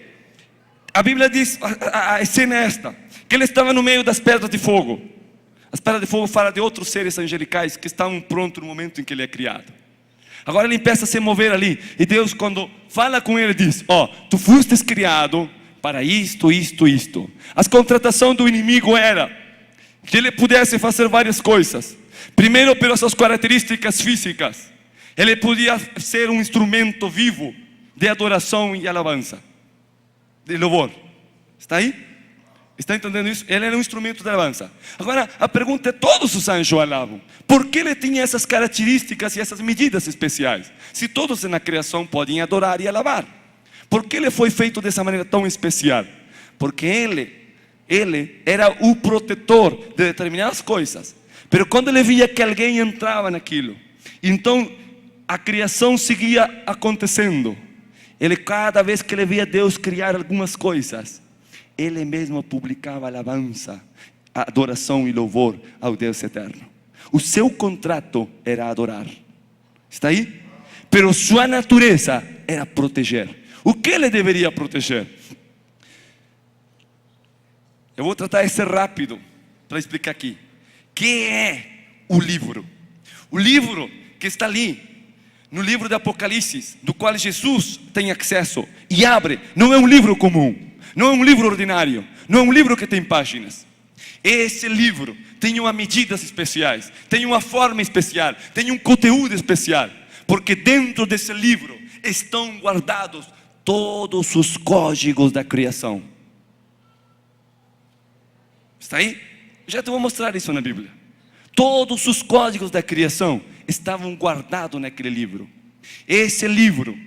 A Bíblia diz, a cena é esta, que ele estava no meio das pedras de fogo. As pedras de fogo falam de outros seres angelicais que estavam prontos no momento em que ele é criado. Agora ele começa a se mover ali. E Deus, quando fala com ele, diz, tu fostes criado para isto, isto, isto. As contratações do inimigo era que ele pudesse fazer várias coisas. Primeiro, pelas suas características físicas. Ele podia ser um instrumento vivo de adoração e alabança, de louvor. Está aí? Está entendendo isso? Ele era um instrumento de alabança. Agora, a pergunta é, todos os anjos alavam. Por que ele tinha essas características e essas medidas especiais? Se todos na criação podem adorar e alabar. Por que ele foi feito dessa maneira tão especial? Porque ele era o protetor de determinadas coisas. Mas quando ele via que alguém entrava naquilo, então a criação seguia acontecendo. Ele, cada vez que ele via Deus criar algumas coisas, ele mesmo publicava alabança, adoração e louvor ao Deus eterno. O seu contrato era adorar. Está aí? Pero sua natureza era proteger. O que ele deveria proteger? Eu vou tratar de ser rápido para explicar aqui. O que é o livro? O livro que está ali no livro de Apocalipse, do qual Jesus tem acesso e abre, não é um livro comum, não é um livro ordinário, não é um livro que tem páginas. Esse livro tem uma medidas especiais, tem uma forma especial, tem um conteúdo especial, porque dentro desse livro estão guardados todos os códigos da criação. Está aí? Já te vou mostrar isso na Bíblia. Todos os códigos da criação estavam guardados naquele livro. Esse livro,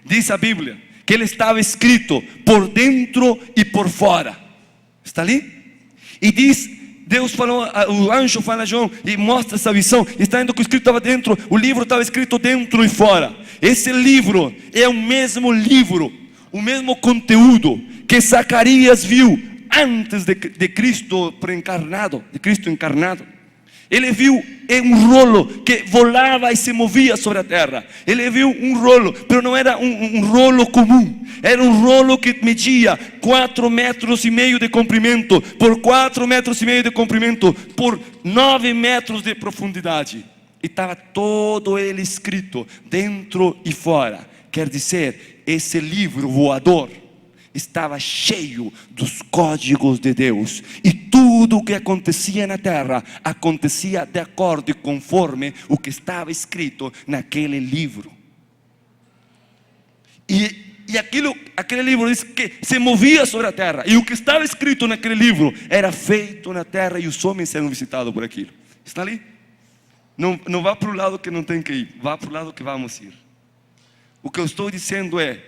diz a Bíblia, que ele estava escrito por dentro e por fora. Está ali? E diz, Deus falou, o anjo fala a João e mostra essa visão. Está indo que o escrito estava dentro, o livro estava escrito dentro e fora. Esse livro é o mesmo livro, o mesmo conteúdo que Zacarias viu antes de Cristo preencarnado, de Cristo encarnado. Ele viu um rolo que volava e se movia sobre a terra. Ele viu um rolo, mas não era um rolo comum. Era um rolo que media 4,5 metros de comprimento, por 4,5 metros de comprimento, por 9 metros de profundidade. E estava todo ele escrito, dentro e fora. Quer dizer, esse livro voador estava cheio dos códigos de Deus, e tudo o que acontecia na terra acontecia de acordo e conforme o que estava escrito naquele livro. E aquele livro diz que se movia sobre a terra, e o que estava escrito naquele livro era feito na terra, e os homens eram visitados por aquilo. Está ali? Não vá para o lado que não tem que ir, vá para o lado que vamos ir. O que eu estou dizendo é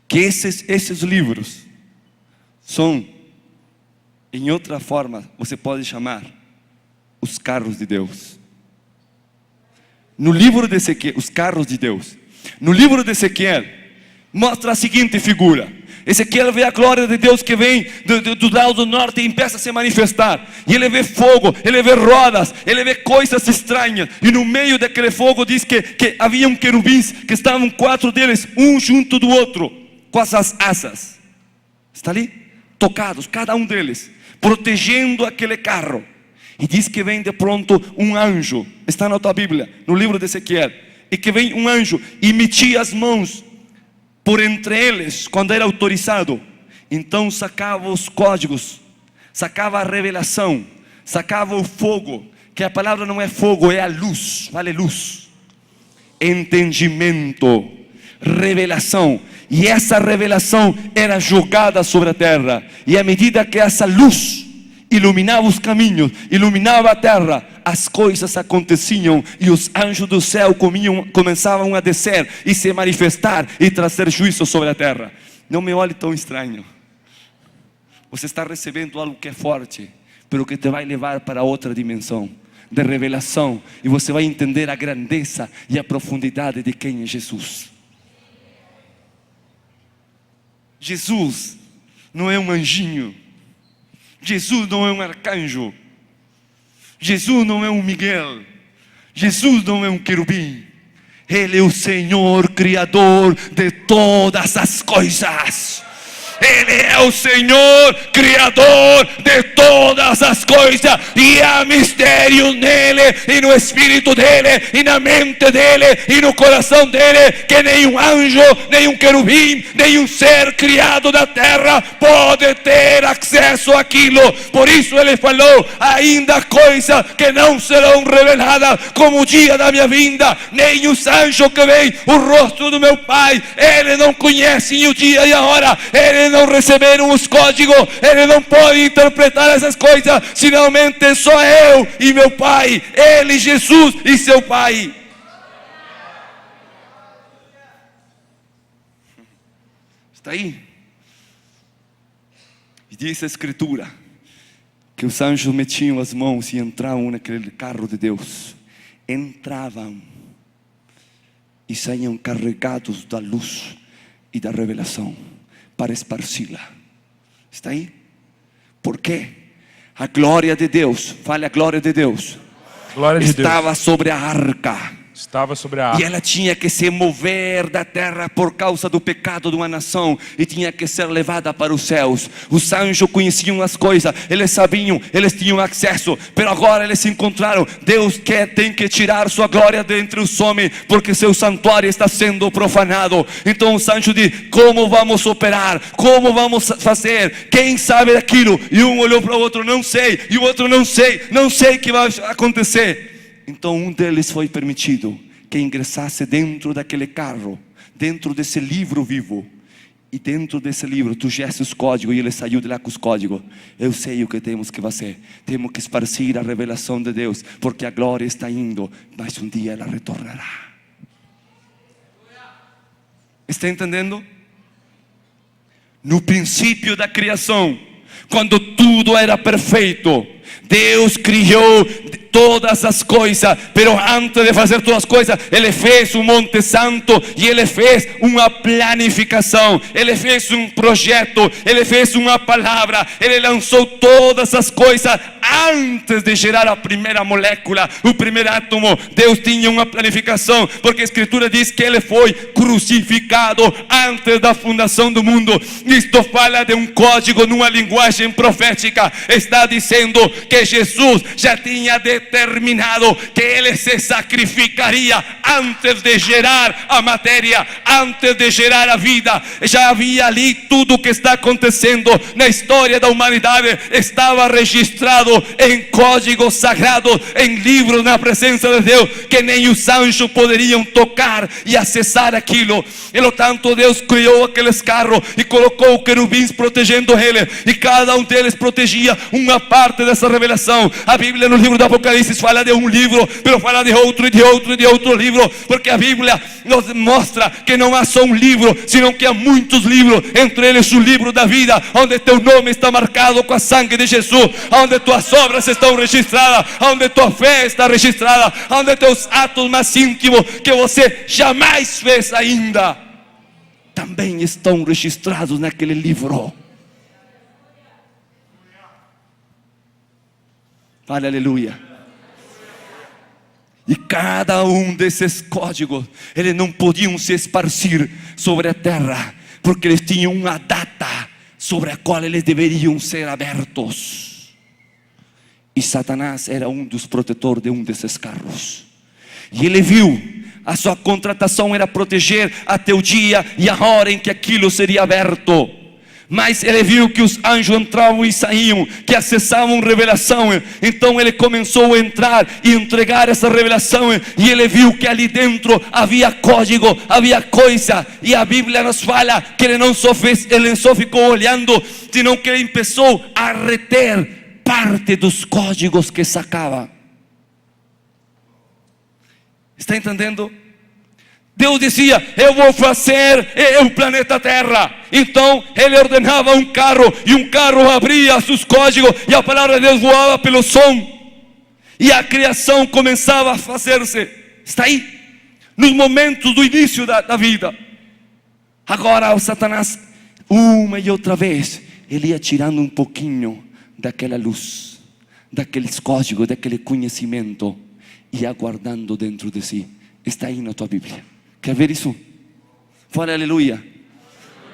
que esses livros são, em outra forma, você pode chamar os carros de Deus. No livro de Ezequiel, os carros de Deus. No livro de Ezequiel, mostra a seguinte figura. Ezequiel vê a glória de Deus que vem do lado do norte e começa a se manifestar. E ele vê fogo, ele vê rodas, ele vê coisas estranhas. E no meio daquele fogo diz que havia querubins, que estavam 4 deles, um junto do outro, com as asas. Está ali? Tocados, cada um deles, protegendo aquele carro. E diz que vem de pronto um anjo. Está na tua Bíblia, no livro de Ezequiel. E que vem um anjo e metia as mãos por entre eles, quando era autorizado. Então sacava os códigos, sacava a revelação, sacava o fogo. Que a palavra não é fogo, é a luz. Vale luz, entendimento, revelação. E essa revelação era jogada sobre a terra. E à medida que essa luz iluminava os caminhos, iluminava a terra, as coisas aconteciam. E os anjos do céu começavam a descer e se manifestar e trazer juízo sobre a terra. Não me olhe tão estranho. Você está recebendo algo que é forte, pero que te vai levar para outra dimensão de revelação. E você vai entender a grandeza e a profundidade de quem é Jesus. Jesus não é um anjinho. Jesus não é um arcanjo. Jesus não é um Miguel. Jesus não é um querubim. Ele é o Senhor Criador de todas as coisas. Ele é o Senhor Criador de todas as coisas. E há mistério nele, e no espírito dele, e na mente dele, e no coração dele, que nenhum anjo, nenhum querubim, nenhum ser criado da terra pode ter acesso àquilo. Por isso ele falou: ainda coisas que não serão reveladas, como o dia da minha vinda, nem os anjos que veem o rosto do meu Pai, ele não conhece o dia e a hora. Ele não receberam os códigos, ele não pode interpretar essas coisas, finalmente só eu e meu Pai, ele, Jesus e seu Pai. Está aí? E diz a Escritura que os anjos metiam as mãos e entravam naquele carro de Deus, entravam e saíam carregados da luz e da revelação para esparci-la. Está aí? Por quê? A glória de Deus, fale a glória de Deus, Glória de estava Deus sobre a arca. estava sobre a E arca. ela tinha que se mover da terra por causa do pecado de uma nação e tinha que ser levada para os céus. Os anjos conheciam as coisas, eles sabiam, eles tinham acesso, mas agora eles se encontraram. Deus tem que tirar sua glória dentre os homens, porque seu santuário está sendo profanado. Então os anjos dizem: como vamos operar? Como vamos fazer? Quem sabe daquilo? E um olhou para o outro: não sei. E o outro: não sei o que vai acontecer. Então um deles foi permitido que ingressasse dentro daquele carro, dentro desse livro vivo. E dentro desse livro tu geste os códigos, e ele saiu de lá com os códigos. Eu sei o que temos que fazer. Temos que esparcir a revelação de Deus, porque a glória está indo, mas um dia ela retornará. Está entendendo? No princípio da criação, quando tudo era perfeito, Deus criou todas as coisas, pero antes de fazer todas as coisas, Ele fez um Monte Santo e Ele fez uma planificação, Ele fez um projeto, Ele fez uma palavra, Ele lançou todas as coisas antes de gerar a primeira molécula, o primeiro átomo. Deus tinha uma planificação, porque a Escritura diz que Ele foi crucificado antes da fundação do mundo. Isto fala de um código numa linguagem profética. Está dizendo que Jesus já tinha determinado que Ele se sacrificaria antes de gerar a matéria, antes de gerar a vida. Já havia ali tudo o que está acontecendo na história da humanidade, estava registrado em códigos sagrados, em livros na presença de Deus, que nem os anjos poderiam tocar e acessar aquilo. Pelo tanto, Deus criou aqueles carros e colocou querubins protegendo eles, e cada um deles protegia uma parte dessa revelação. A Bíblia no livro do Apocalipse fala de um livro, mas fala de outro e de outro e de outro livro, porque a Bíblia nos mostra que não há só um livro, senão que há muitos livros, entre eles o livro da vida, onde teu nome está marcado com a sangue de Jesus, onde tuas obras estão registradas, onde tua fé está registrada, onde teus atos mais íntimos que você jamais fez ainda também estão registrados naquele livro. Fale aleluia. E cada um desses códigos, eles não podiam se esparcir sobre a terra, porque eles tinham uma data sobre a qual eles deveriam ser abertos. E Satanás era um dos protetores de um desses carros. E ele viu, a sua contratação era proteger até o dia e a hora em que aquilo seria aberto. Mas ele viu que os anjos entravam e saíam, que acessavam revelação. Então ele começou a entrar e entregar essa revelação. E ele viu que ali dentro havia código, havia coisa. E a Bíblia nos fala que ele não só ficou olhando, senão que ele começou a reter parte dos códigos que sacava. Está entendendo? Deus dizia: eu vou fazer o planeta Terra. Então ele ordenava um carro, e um carro abria seus códigos, e a palavra de Deus voava pelo som, e a criação começava a fazer-se. Está aí, nos momentos do início da vida. Agora o Satanás, uma e outra vez, ele ia tirando um pouquinho daquela luz, daqueles códigos, daquele conhecimento, e aguardando dentro de si. Está aí na tua Bíblia. Quer ver isso? Fale aleluia.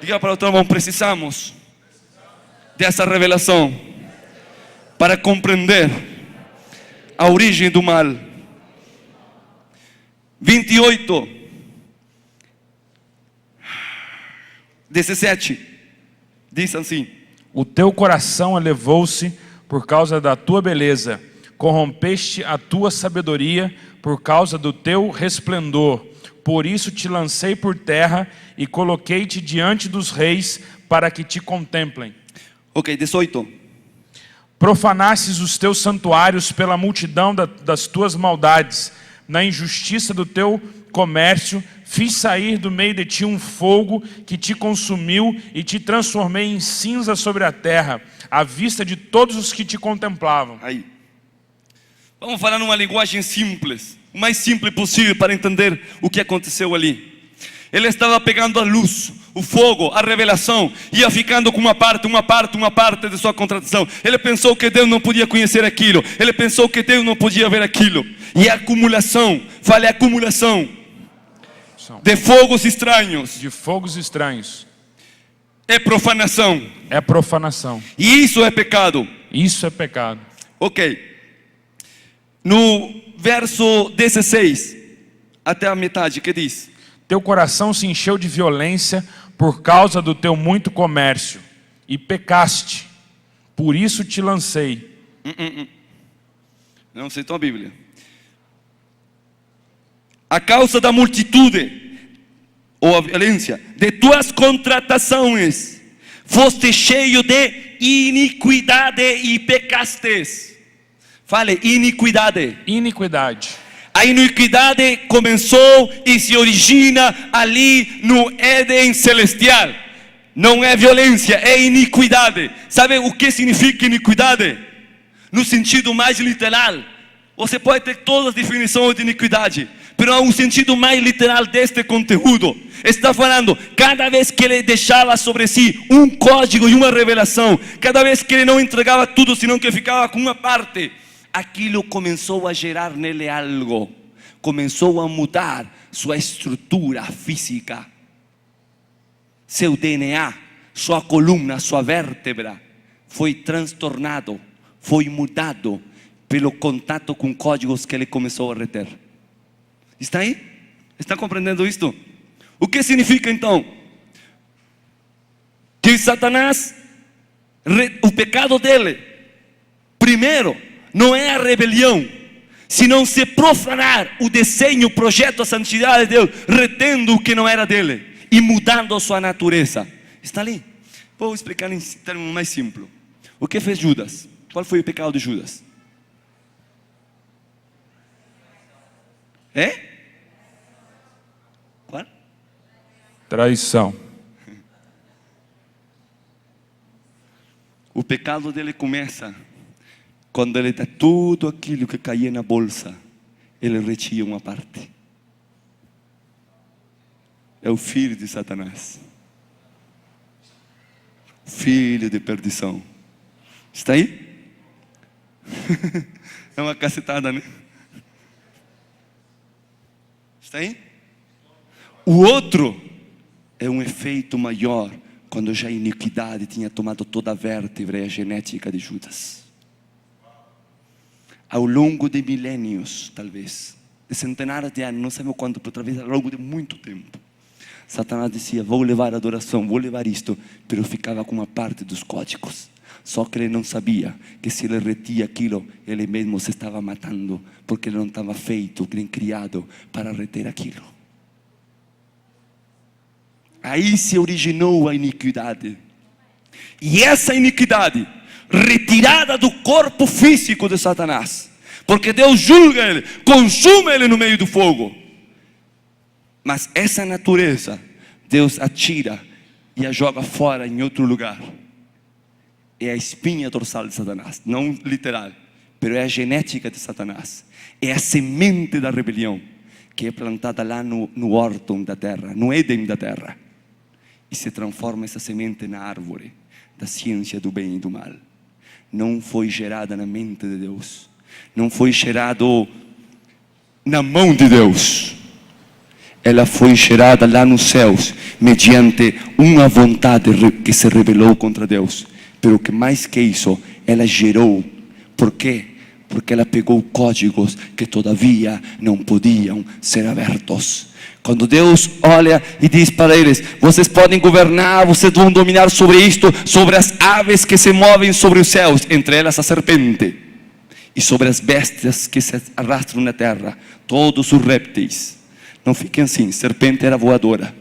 Diga para o teu irmão: precisamos dessa revelação para compreender a origem do mal. 28, 17 diz assim: o teu coração elevou-se por causa da tua beleza, corrompeste a tua sabedoria por causa do teu resplendor. Por isso te lancei por terra e coloquei-te diante dos reis para que te contemplem. Ok, 18. Profanastes os teus santuários pela multidão das tuas maldades. Na injustiça do teu comércio, fiz sair do meio de ti um fogo que te consumiu e te transformei em cinza sobre a terra, à vista de todos os que te contemplavam. Aí. Vamos falar numa linguagem simples, o mais simples possível para entender o que aconteceu ali. Ele estava pegando a luz, o fogo, a revelação, ia ficando com uma parte de sua contratação. Ele pensou que Deus não podia conhecer aquilo. Ele pensou que Deus não podia ver aquilo. E a acumulação, fale acumulação de fogos estranhos. De fogos estranhos. É profanação. É profanação. E isso é pecado. Isso é pecado. Ok. No verso 16, até a metade, que diz? Teu coração se encheu de violência por causa do teu muito comércio, e pecaste, por isso te lancei. Não citou a Bíblia. A causa da multitude, ou a violência, de tuas contratações, foste cheio de iniquidade e pecastes. Fale, iniquidade. Iniquidade. A iniquidade começou e se origina ali no Éden celestial. Não é violência, é iniquidade. Sabe o que significa iniquidade? No sentido mais literal. Você pode ter todas as definições de iniquidade, mas há um sentido mais literal deste conteúdo. Está falando, cada vez que ele deixava sobre si um código e uma revelação, cada vez que ele não entregava tudo, senão que ficava com uma parte, aquilo começou a gerar nele algo, começou a mudar sua estrutura física, seu DNA, sua coluna, sua vértebra, foi transtornado, foi mudado pelo contato com códigos que ele começou a reter. Está aí? Está compreendendo isto? O que significa então? Que Satanás, o pecado dele, primeiro, não é a rebelião, senão se profanar o desenho, o projeto, a santidade de Deus, retendo o que não era dele e mudando a sua natureza. Está ali? Vou explicar em termos mais simples. O que fez Judas? Qual foi o pecado de Judas? É? Qual? Traição. O pecado dele começa quando ele dá tudo aquilo que caía na bolsa, ele retira uma parte. É o filho de Satanás, filho de perdição. Está aí? É uma cacetada, né? Está aí? O outro é um efeito maior, quando já a iniquidade tinha tomado toda a vértebra e a genética de Judas. Ao longo de milênios, talvez, de centenares de anos, não sabemos quanto, mas talvez ao longo de muito tempo, Satanás dizia, vou levar a adoração, vou levar isto, mas ficava com uma parte dos códigos. Só que ele não sabia que se ele retia aquilo, ele mesmo se estava matando, porque ele não estava feito, nem criado para reter aquilo. Aí se originou a iniquidade. E essa iniquidade, retirada do corpo físico de Satanás, porque Deus julga ele, consuma ele no meio do fogo. Mas essa natureza, Deus atira e a joga fora em outro lugar. É a espinha dorsal de Satanás, não literal, mas é a genética de Satanás. É a semente da rebelião, que é plantada lá no horto da terra, no Éden da terra. E se transforma essa semente na árvore da ciência do bem e do mal. Não foi gerada na mente de Deus, não foi gerado na mão de Deus. Ela foi gerada lá nos céus, mediante uma vontade que se rebelou contra Deus. Pero que mais que isso, ela gerou. Por quê? Porque ela pegou códigos que todavia não podiam ser abertos. Quando Deus olha e diz para eles, vocês podem governar, vocês vão dominar sobre isto, sobre as aves que se movem sobre os céus, entre elas a serpente, e sobre as bestias que se arrastram na terra, todos os répteis. Não fiquem assim, serpente era voadora,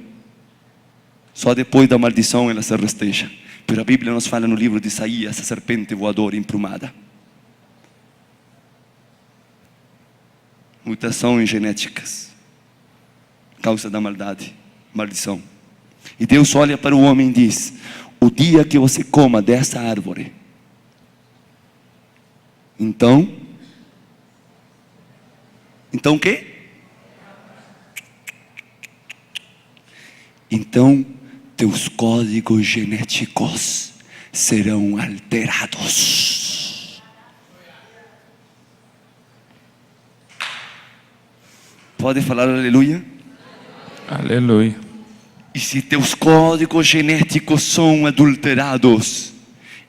só depois da maldição ela se rasteja. Pero a Bíblia nos fala no livro de Isaías, a serpente voadora emplumada. Mutação em genéticas, causa da maldade, maldição. E Deus olha para o homem e diz, o dia que você coma dessa árvore, então o quê? Então teus códigos genéticos serão alterados. Pode falar aleluia? Aleluia. E se teus códigos genéticos são adulterados,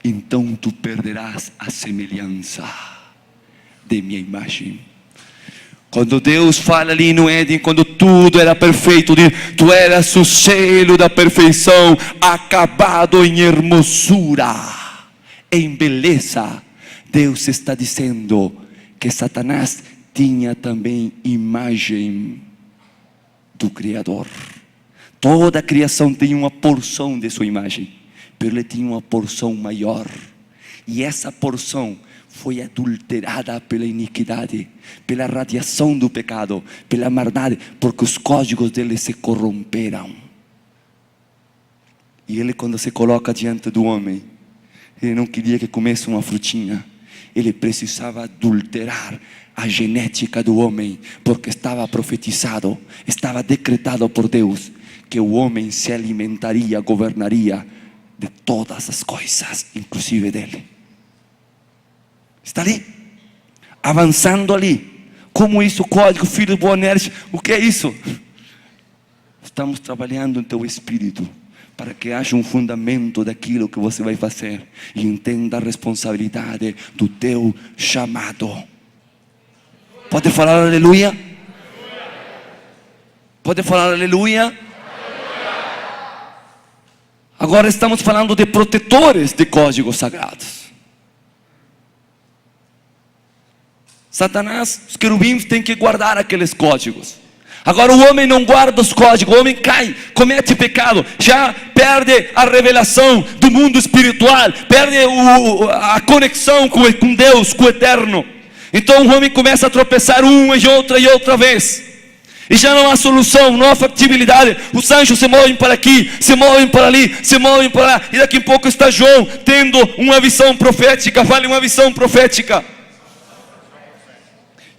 então tu perderás a semelhança de minha imagem. Quando Deus fala ali no Éden, quando tudo era perfeito, tu eras o selo da perfeição, acabado em hermosura, em beleza. Deus está dizendo que Satanás tinha também imagem do Criador. Toda a criação tem uma porção de sua imagem, mas ele tinha uma porção maior. E essa porção foi adulterada pela iniquidade, pela radiação do pecado, pela maldade, porque os códigos dele se corromperam. E ele, quando se coloca diante do homem, ele não queria que comesse uma frutinha. Ele precisava adulterar a genética do homem, porque estava profetizado, estava decretado por Deus, que o homem se alimentaria, governaria de todas as coisas, inclusive dele. Está ali, avançando ali. Como isso, código, filho Boanerges, o que é isso? Estamos trabalhando em teu espírito, para que haja um fundamento daquilo que você vai fazer, e entenda a responsabilidade do teu chamado. Pode falar aleluia? Pode falar aleluia? Agora estamos falando de protetores de códigos sagrados. Satanás, os querubins têm que guardar aqueles códigos. Agora o homem não guarda os códigos, o homem cai, comete pecado, já perde a revelação do mundo espiritual, perde a conexão com Deus, com o eterno. Então o homem começa a tropeçar uma e outra vez. E já não há solução, não há factibilidade. Os anjos se movem para aqui, se movem para ali, se movem para lá. E daqui a pouco está João tendo uma visão profética. Fale uma visão profética.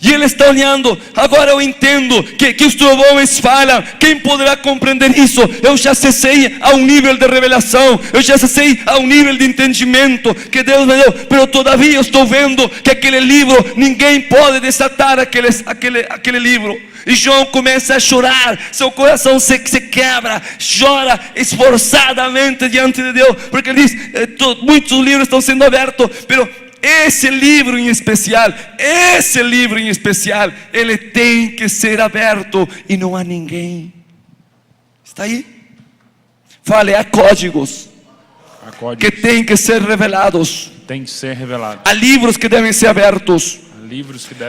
E ele está olhando. Agora eu entendo que os trovões falam. Quem poderá compreender isso? Eu já acessei a um nível de revelação, eu já acessei a um nível de entendimento que Deus me deu. Mas todavia eu estou vendo que aquele livro, ninguém pode desatar aquele livro. E João começa a chorar, seu coração se quebra, chora esforçadamente diante de Deus, porque ele diz, muitos livros estão sendo abertos, mas esse livro em especial, ele tem que ser aberto, e não há ninguém. Está aí? Fale, há códigos que têm que ser revelados. Tem que ser revelado. Há livros que devem ser abertos.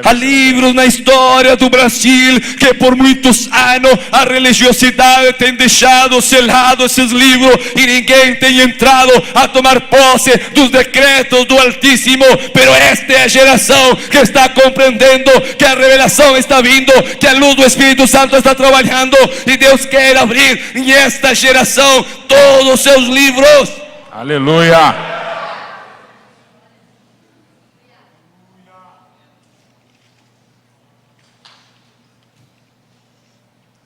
Há livros na história do Brasil que por muitos anos a religiosidade tem deixado selado esses livros, e ninguém tem entrado a tomar posse dos decretos do Altíssimo. Pero esta é a geração que está compreendendo que a revelação está vindo, que a luz do Espírito Santo está trabalhando, e Deus quer abrir em esta geração todos os seus livros. Aleluia.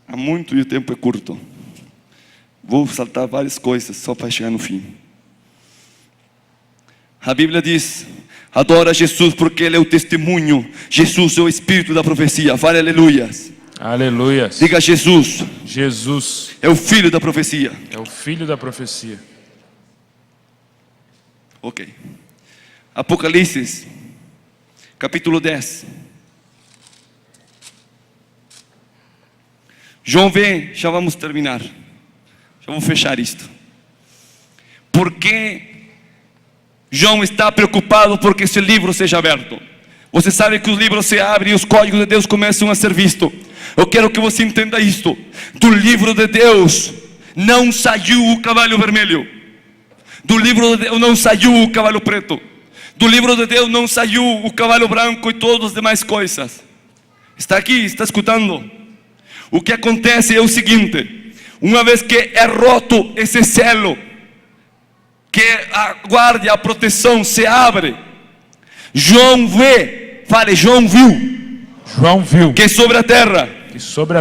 Há muito e o tempo é curto. Vou saltar várias coisas só para chegar no fim. A Bíblia diz: adora Jesus porque Ele é o testemunho. Jesus é o espírito da profecia. Fale aleluias. Aleluias. Diga Jesus. Jesus é o filho da profecia. É o filho da profecia. Ok. Apocalipse, capítulo 10. João vem, já vamos terminar. Já vamos fechar isto. Porque João está preocupado porque esse livro seja aberto. Você sabe que os livros se abrem e os códigos de Deus começam a ser vistos. Eu quero que você entenda isto. Do livro de Deus não saiu o cavalo vermelho. Do livro de Deus não saiu o cavalo preto. Do livro de Deus não saiu o cavalo branco e todas as demais coisas. Está aqui, está escutando? O que acontece é o seguinte: uma vez que é roto esse selo, que a guarda, a proteção se abre, João vê, fale, João viu que sobre a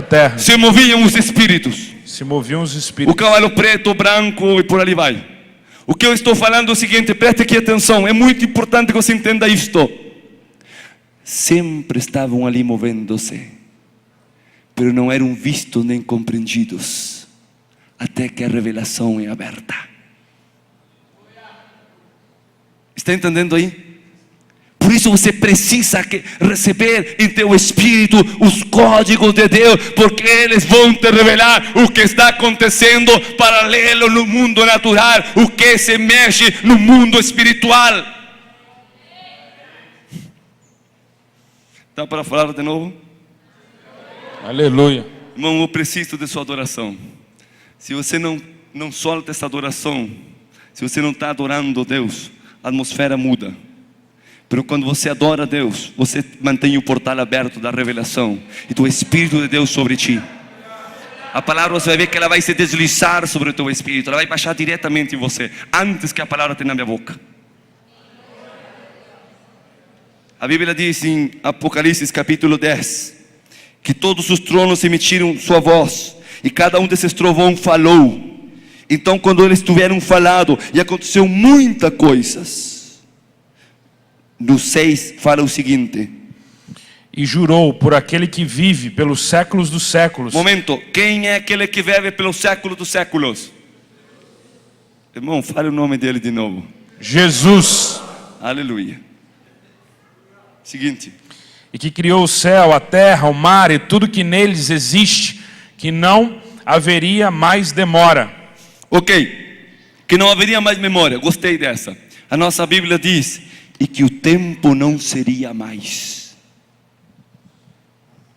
terra se moviam os espíritos. Se moviam os O espíritos. cavalo preto, branco e por ali vai. O que eu estou falando é o seguinte, preste aqui atenção, é muito importante que você entenda isto. Sempre estavam ali movendo-se, mas não eram vistos nem compreendidos, até que a revelação é aberta. Está entendendo aí? Por isso você precisa receber em teu espírito os códigos de Deus, porque eles vão te revelar o que está acontecendo paralelo no mundo natural, o que se mexe no mundo espiritual. Dá para falar de novo? Aleluia. Irmão, eu preciso de sua adoração. Se você não solta essa adoração, se você não está adorando Deus, a atmosfera muda. Mas quando você adora a Deus, você mantém o portal aberto da revelação e do Espírito de Deus sobre ti. A palavra você vai ver que ela vai se deslizar sobre o teu espírito, ela vai baixar diretamente em você, antes que a palavra tenha na minha boca. A Bíblia diz em Apocalipse capítulo 10, que todos os tronos emitiram sua voz, e cada um desses trovões falou. Então quando eles tiveram falado, e aconteceu muitas coisas, no 6 fala o seguinte: E jurou por aquele que vive pelos séculos dos séculos. Momento, quem é aquele que vive pelos séculos dos séculos? Irmão, fale o nome dele de novo. Jesus. Aleluia. Seguinte. E que criou o céu, a terra, o mar e tudo que neles existe, que não haveria mais demora. Ok, que não haveria mais memória, gostei dessa. A nossa Bíblia diz, e que o tempo não seria mais.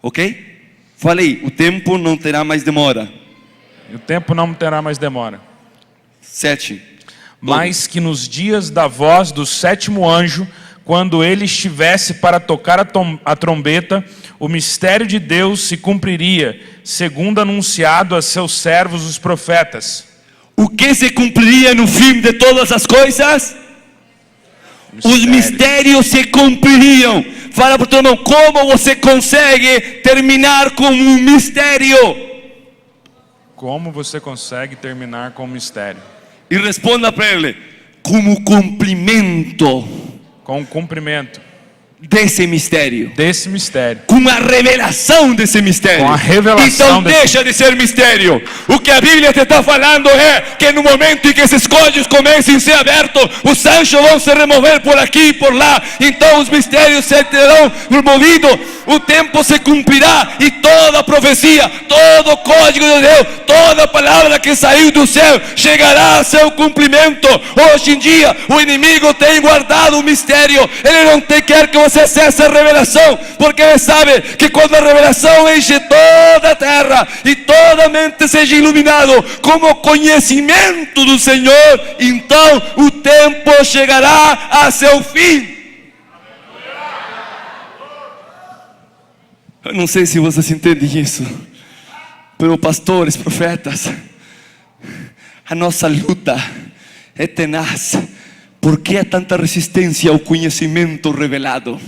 Ok? Falei, o tempo não terá mais demora. E o tempo não terá mais demora. 7. Mas que nos dias da voz do sétimo anjo, quando ele estivesse para tocar a trombeta, o mistério de Deus se cumpriria, segundo anunciado a seus servos os profetas. O que se cumpriria no fim de todas as coisas? Os mistérios se cumpririam. Fala para o teu irmão, como você consegue terminar com um mistério? Como você consegue terminar com um mistério? E responda para ele, como cumprimento. Com o cumprimento desse mistério. Desse mistério. Com a revelação desse mistério. Com a revelação. Então deixa de ser mistério. O que a Bíblia te está falando é que no momento em que esses códigos comecem a ser abertos, os anjos vão se remover por aqui e por lá. Então os mistérios se terão removido. O tempo se cumprirá e toda a profecia, todo o código de Deus, toda a palavra que saiu do céu chegará a seu cumprimento. Hoje em dia o inimigo tem guardado o mistério. Ele não quer que você acesse a revelação, porque ele sabe que quando a revelação enche toda a terra e toda a mente seja iluminado como conhecimento do Senhor, então o tempo chegará a seu fim. Eu não sei se vocês entendem isso, mas pastores, profetas, a nossa luta é tenaz. ¿Por qué tanta resistência ao conhecimento revelado?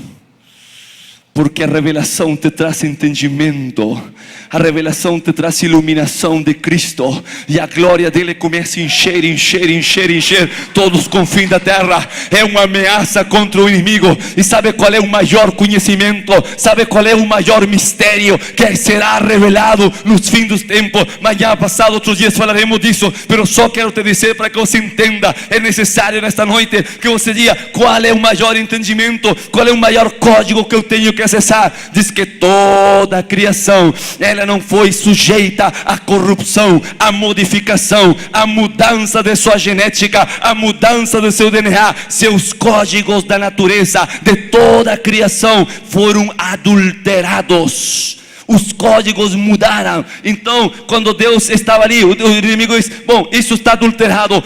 Porque a revelação te traz entendimento, a revelação te traz iluminação de Cristo, e a glória dele começa a encher, encher, encher, encher todos os confins da terra. É uma ameaça contra o inimigo. E sabe qual é o maior conhecimento? Sabe qual é o maior mistério que será revelado nos fins dos tempos? Amanhã passado, outros dias falaremos disso, mas só quero te dizer para que você entenda. É necessário nesta noite que você diga qual é o maior entendimento, qual é o maior código que eu tenho que acessar. Diz que toda a criação, ela não foi sujeita à corrupção, à modificação, à mudança de sua genética, à mudança do seu DNA. Seus códigos da natureza de toda a criação foram adulterados. Os códigos mudaram. Então, quando Deus estava ali, o inimigo diz: bom, isso está adulterado.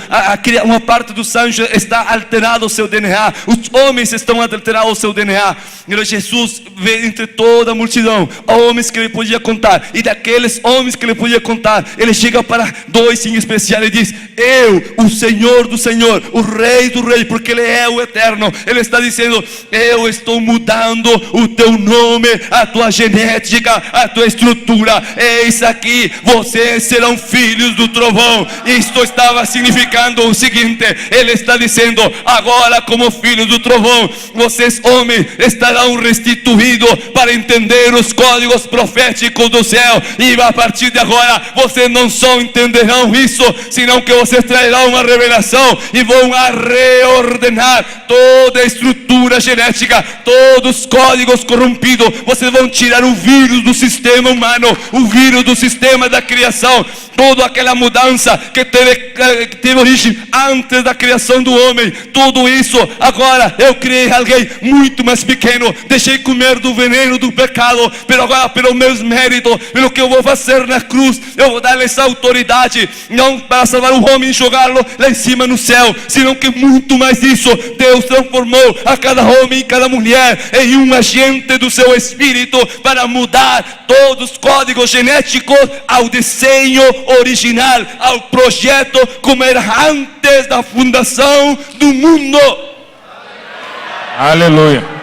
Uma parte dos anjos está alterado o seu DNA. Os homens estão adulterados o seu DNA. E Jesus vê entre toda a multidão homens que ele podia contar. E daqueles homens que ele podia contar, ele chega para dois em especial e diz: eu, o Senhor do Senhor, o Rei do Rei, porque ele é o eterno. Ele está dizendo: eu estou mudando o teu nome, a tua genética, a tua estrutura. Eis aqui, vocês serão filhos do trovão. Isto estava significando o seguinte: ele está dizendo, agora como filhos do trovão, vocês homens estarão restituídos para entender os códigos proféticos do céu, e a partir de agora vocês não só entenderão isso, senão que vocês trarão uma revelação e vão a reordenar toda a estrutura genética, todos os códigos corrompidos. Vocês vão tirar o vírus do sistema humano, o vírus do sistema da criação, toda aquela mudança que teve origem antes da criação do homem. Tudo isso, agora eu criei alguém muito mais pequeno, deixei comer do veneno do pecado, pero agora pelos meus méritos, pelo que eu vou fazer na cruz, eu vou dar essa autoridade, não para salvar o homem e jogá-lo lá em cima no céu, senão que muito mais disso, Deus transformou a cada homem e cada mulher em um agente do seu espírito para mudar todos os códigos genéticos ao desenho original, ao projeto como era antes da fundação do mundo. Aleluia.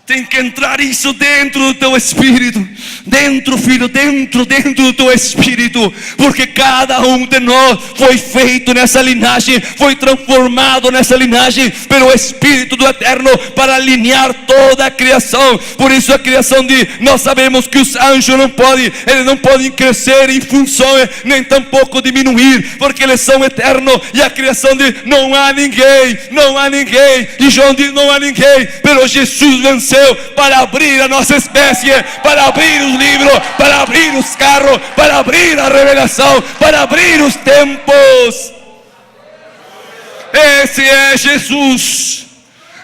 Tem que entrar isso dentro do teu espírito, dentro, filho, dentro do teu espírito, porque cada um de nós foi feito nessa linhagem, foi transformado nessa linhagem pelo Espírito do Eterno para alinhar toda a criação. Por isso a criação nós sabemos que os anjos eles não podem crescer em função, nem tampouco diminuir, porque eles são eternos, e a criação não há ninguém, e João diz, não há ninguém, pero Jesus venceu para abrir a nossa espécie, para abrir os livros, para abrir os carros, para abrir a revelação, para abrir os tempos. Esse é Jesus.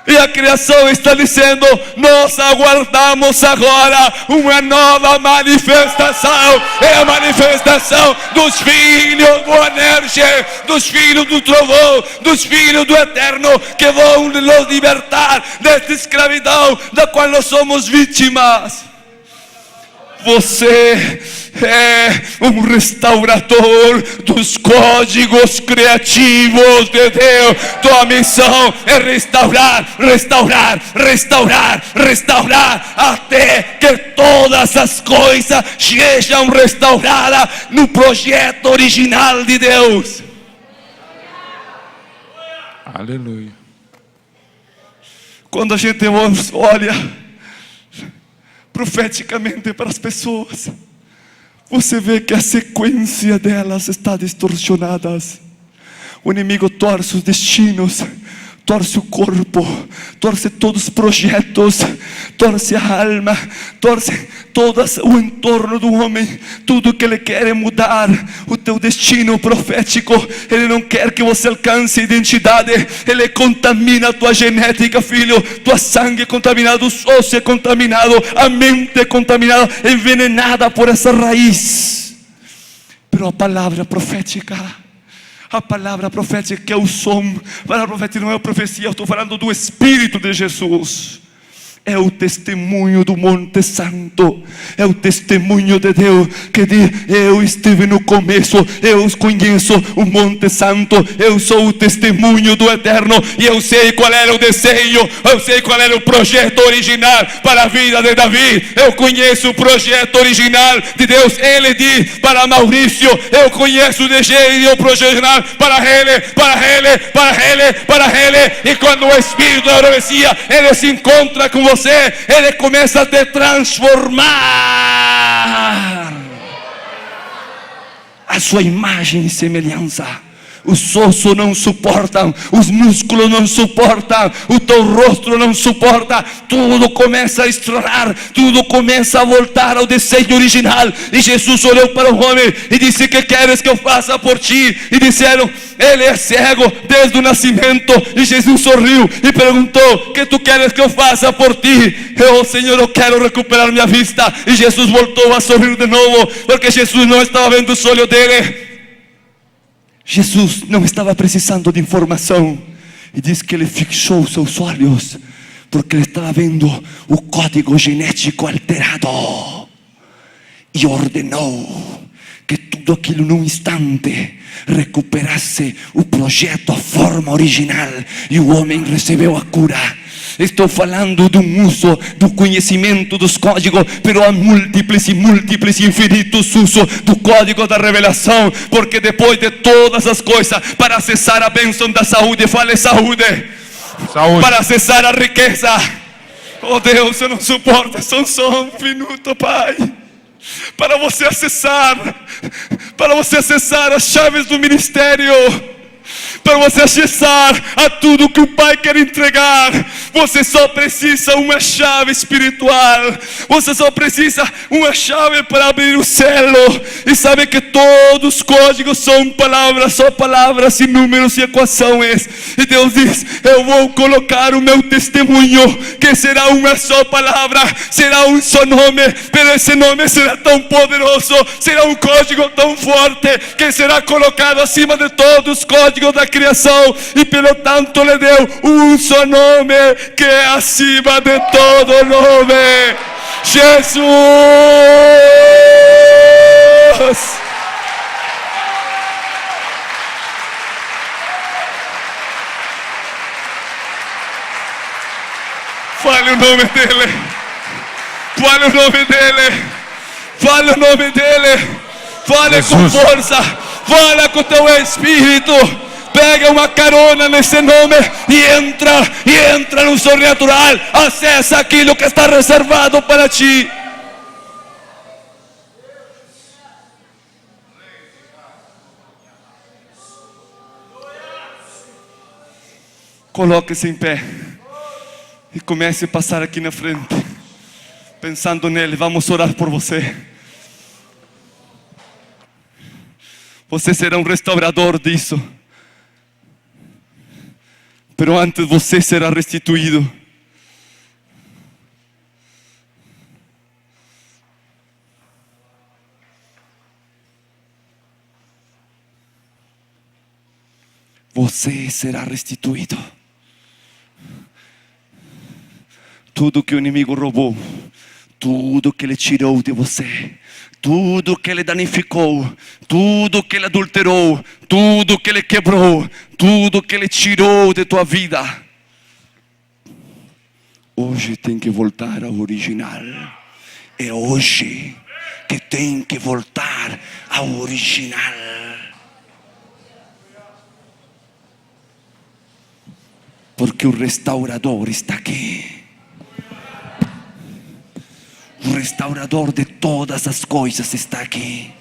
E a criação está dizendo, nós aguardamos agora uma nova manifestação. É a manifestação dos filhos do Energia, dos filhos do trovão, dos filhos do Eterno, que vão nos libertar desta escravidão da qual nós somos vítimas. Você é um restaurador dos códigos criativos de Deus. Tua missão é restaurar até que todas as coisas sejam restauradas no projeto original de Deus. Aleluia. Quando a gente olha profeticamente para as pessoas, você vê que a sequência delas está distorcionada. O inimigo torce os destinos, torce o corpo, torce todos os projetos, torce a alma, torce todo o entorno do homem. Tudo que ele quer é mudar o teu destino profético. Ele não quer que você alcance a identidade. Ele contamina a tua genética, filho. Tua sangue é contaminado, o osso é contaminado, a mente é contaminada, envenenada por essa raiz. Pero a palavra profética que é o som, a palavra profética não é a profecia, eu estou falando do Espírito de Jesus. É o testemunho do Monte Santo, é o testemunho de Deus que diz, eu estive no começo, eu conheço o Monte Santo, eu sou o testemunho do Eterno, e eu sei qual era o desenho, eu sei qual era o projeto original para a vida de Davi. Eu conheço o projeto original de Deus. Ele diz para Maurício, eu conheço o desenho e o projeto original para ele, e quando o Espírito da profecia, ele se encontra com você, ele começa a te transformar a sua imagem e semelhança. Os ossos não suportam, os músculos não suportam, o teu rosto não suporta. Tudo começa a estourar, tudo começa a voltar ao desenho original. E Jesus olhou para o homem e disse, que queres que eu faça por ti? E disseram, ele é cego desde o nascimento. E Jesus sorriu e perguntou, que tu queres que eu faça por ti? Eu, Senhor, eu quero recuperar minha vista. E Jesus voltou a sorrir de novo, porque Jesus não estava vendo os olhos dele. Jesus não estava precisando de informação, e diz que ele fixou seus olhos, porque ele estava vendo o código genético alterado, e ordenou que tudo aquilo num instante recuperasse o projeto, a forma original, e o homem recebeu a cura. Estou falando de um uso do conhecimento dos códigos, pero há múltiplos e múltiplos infinitos usos do código da revelação, porque depois de todas as coisas, para acessar a bênção da saúde, fale saúde, Saúde. para acessar a riqueza. Oh Deus, eu não suporto, só um minuto, Pai. Para você acessar as chaves do ministério, para você acessar a tudo que o Pai quer entregar, você só precisa uma chave espiritual, você só precisa uma chave para abrir o céu. E sabe que todos os códigos são palavras, só palavras e números e equações. E Deus diz: eu vou colocar o meu testemunho, que será uma só palavra, será um só nome, mas esse nome será tão poderoso, será um código tão forte, que será colocado acima de todos os códigos da criação, e pelo tanto lhe deu um só nome, que é acima de todo nome: Jesus. Fale o nome dele, fale o nome dele, fale o nome dele, fale Jesus. com força, fale com teu espírito. Pega uma carona nesse nome e entra no sobrenatural. Acessa aquilo que está reservado para ti. Coloque-se em pé e comece a passar aqui na frente, pensando nele. Vamos orar por você. Você será um restaurador disso. Pero antes você será restituído. Você será restituído. Tudo que o inimigo roubou, tudo que ele tirou de você, tudo que ele danificou, tudo que ele adulterou, tudo que ele quebrou, tudo que ele tirou de tua vida, hoje tem que voltar ao original. É hoje que tem que voltar ao original. Porque o restaurador está aqui. O restaurador de todas as coisas está aqui.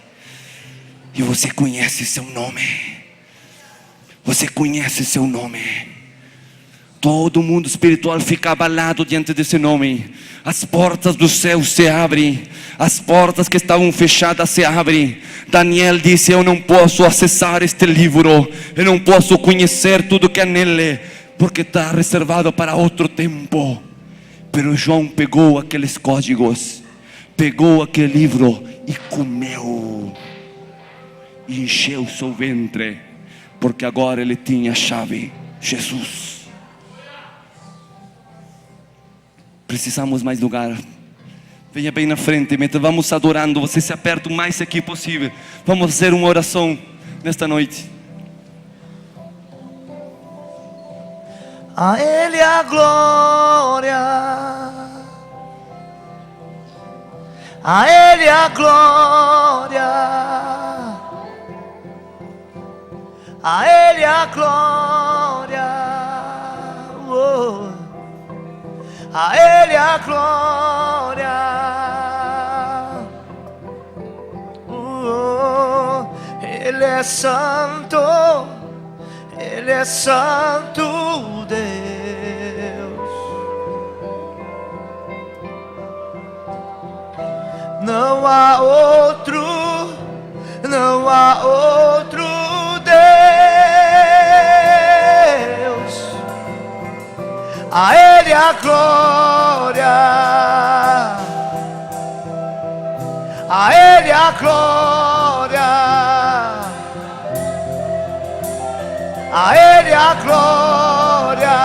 E você conhece seu nome. Você conhece seu nome. Todo mundo espiritual fica abalado diante desse nome. As portas do céu se abrem. As portas que estavam fechadas se abrem. Daniel disse: eu não posso acessar este livro, eu não posso conhecer tudo que há nele, porque está reservado para outro tempo. Pero João pegou aqueles códigos, pegou aquele livro e comeu, e encheu seu ventre, porque agora ele tinha a chave, Jesus. Precisamos mais lugar. Venha bem na frente, enquanto vamos adorando, você se aperta o mais aqui possível. Vamos fazer uma oração nesta noite. A Ele a glória, a Ele a glória, a Ele a glória, oh. A Ele a glória, oh. Ele é santo, Ele é santo Deus. Não há outro, não há outro Deus. A Ele a glória, a Ele a glória, a Ele a glória,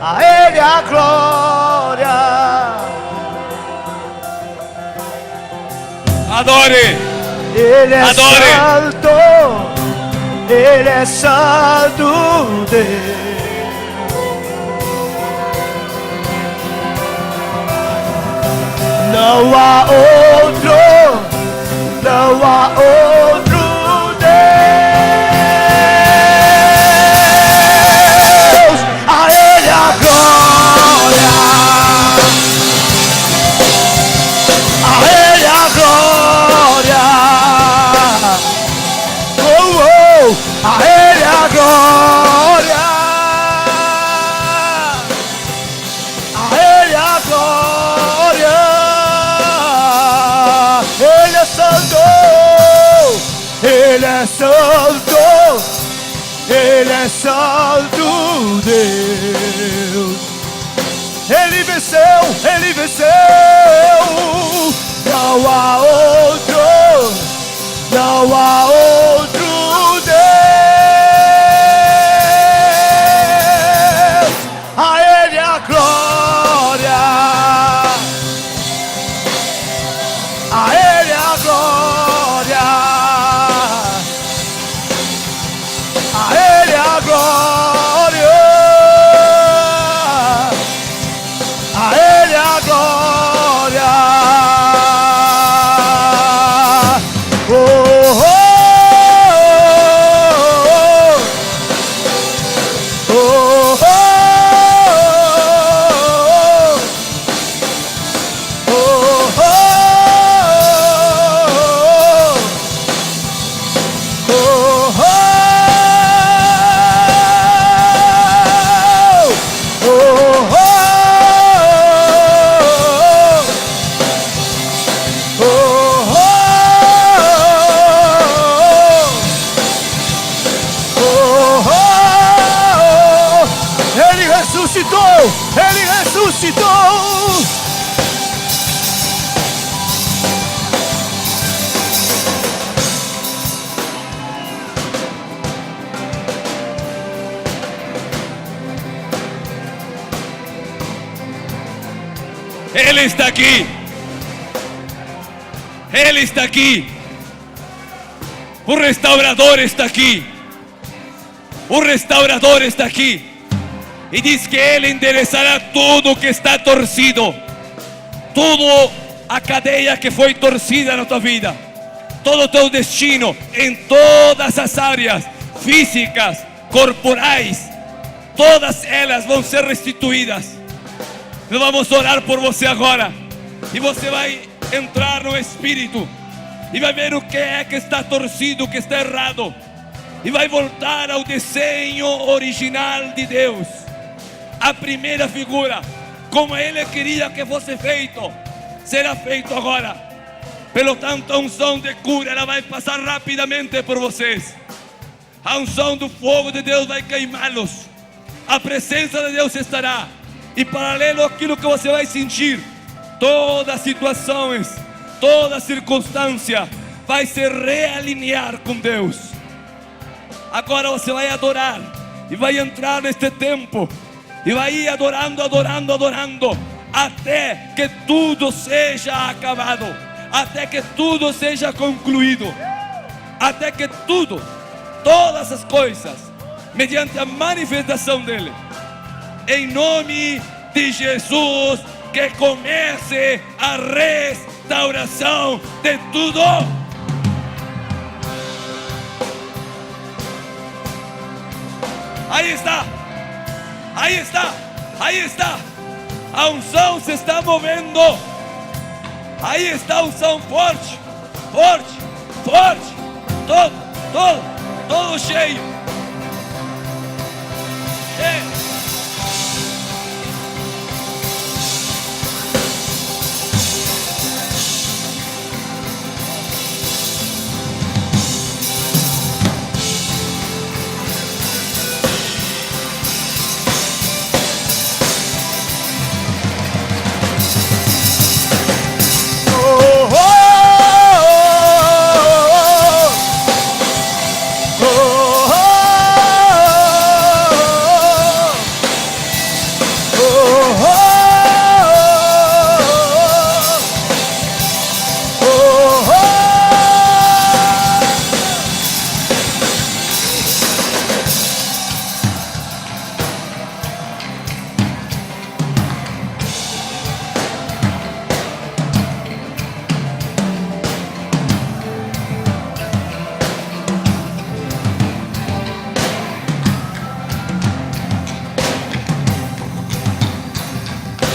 a Ele a glória. Adore, Ele é adore. santo, Ele é santo Deus. Não há outro, não há outro Deus. A Ele a glória, a Ele a glória. Oh, oh, a Ele a glória, a Ele a glória. Ele é santo, Ele é santo, Ele é santo Deus. Ele venceu, Ele venceu. Não há outro, não há outro Deus. A Ele a glória, a Ele a glória, a Ele a glória, a Ele a glória. Oh, oh, oh, oh, oh, oh, oh, Ele ressuscitou, Ele ressuscitou. Ele está aqui. Ele está aqui. O restaurador está aqui. O restaurador está aqui. E diz que Ele enderezará tudo que está torcido. Toda a cadeia que foi torcida na tua vida. Todo o teu destino em todas as áreas físicas, corporais. Todas elas vão ser restituídas. Nós vamos orar por você agora. E você vai entrar no Espírito. E vai ver o que é que está torcido, o que está errado. E vai voltar ao desenho original de Deus. A primeira figura, como Ele queria que fosse feito, será feito agora. Pelo tanto, a unção de cura, ela vai passar rapidamente por vocês. A unção do fogo de Deus vai queimá-los. A presença de Deus estará. E paralelo àquilo que você vai sentir, todas as situações, toda circunstância vai se realinhar com Deus. Agora você vai adorar e vai entrar neste tempo e vai ir adorando, adorando, adorando, até que tudo seja acabado, até que tudo seja concluído, até que tudo, todas as coisas, mediante a manifestação dele. Em nome de Jesus, que comece a restauração de tudo. Aí está, aí está, aí está. A unção se está movendo. Aí está a unção forte, forte, forte. Todo cheio. Oh, oh, oh, oh, oh.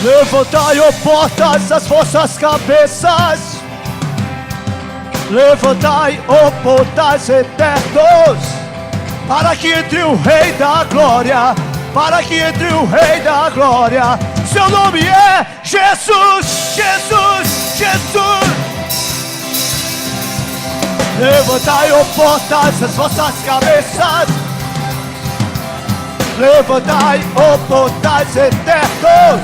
Levantai, ó portas, as vossas cabeças. Levantai, ó portas eternos, para que entre o Rei da Glória, para que entre o Rei da Glória. Seu nome é Jesus, Jesus, Jesus. Levantai, ó portas, as vossas cabeças. Levantai, ó portas eternos,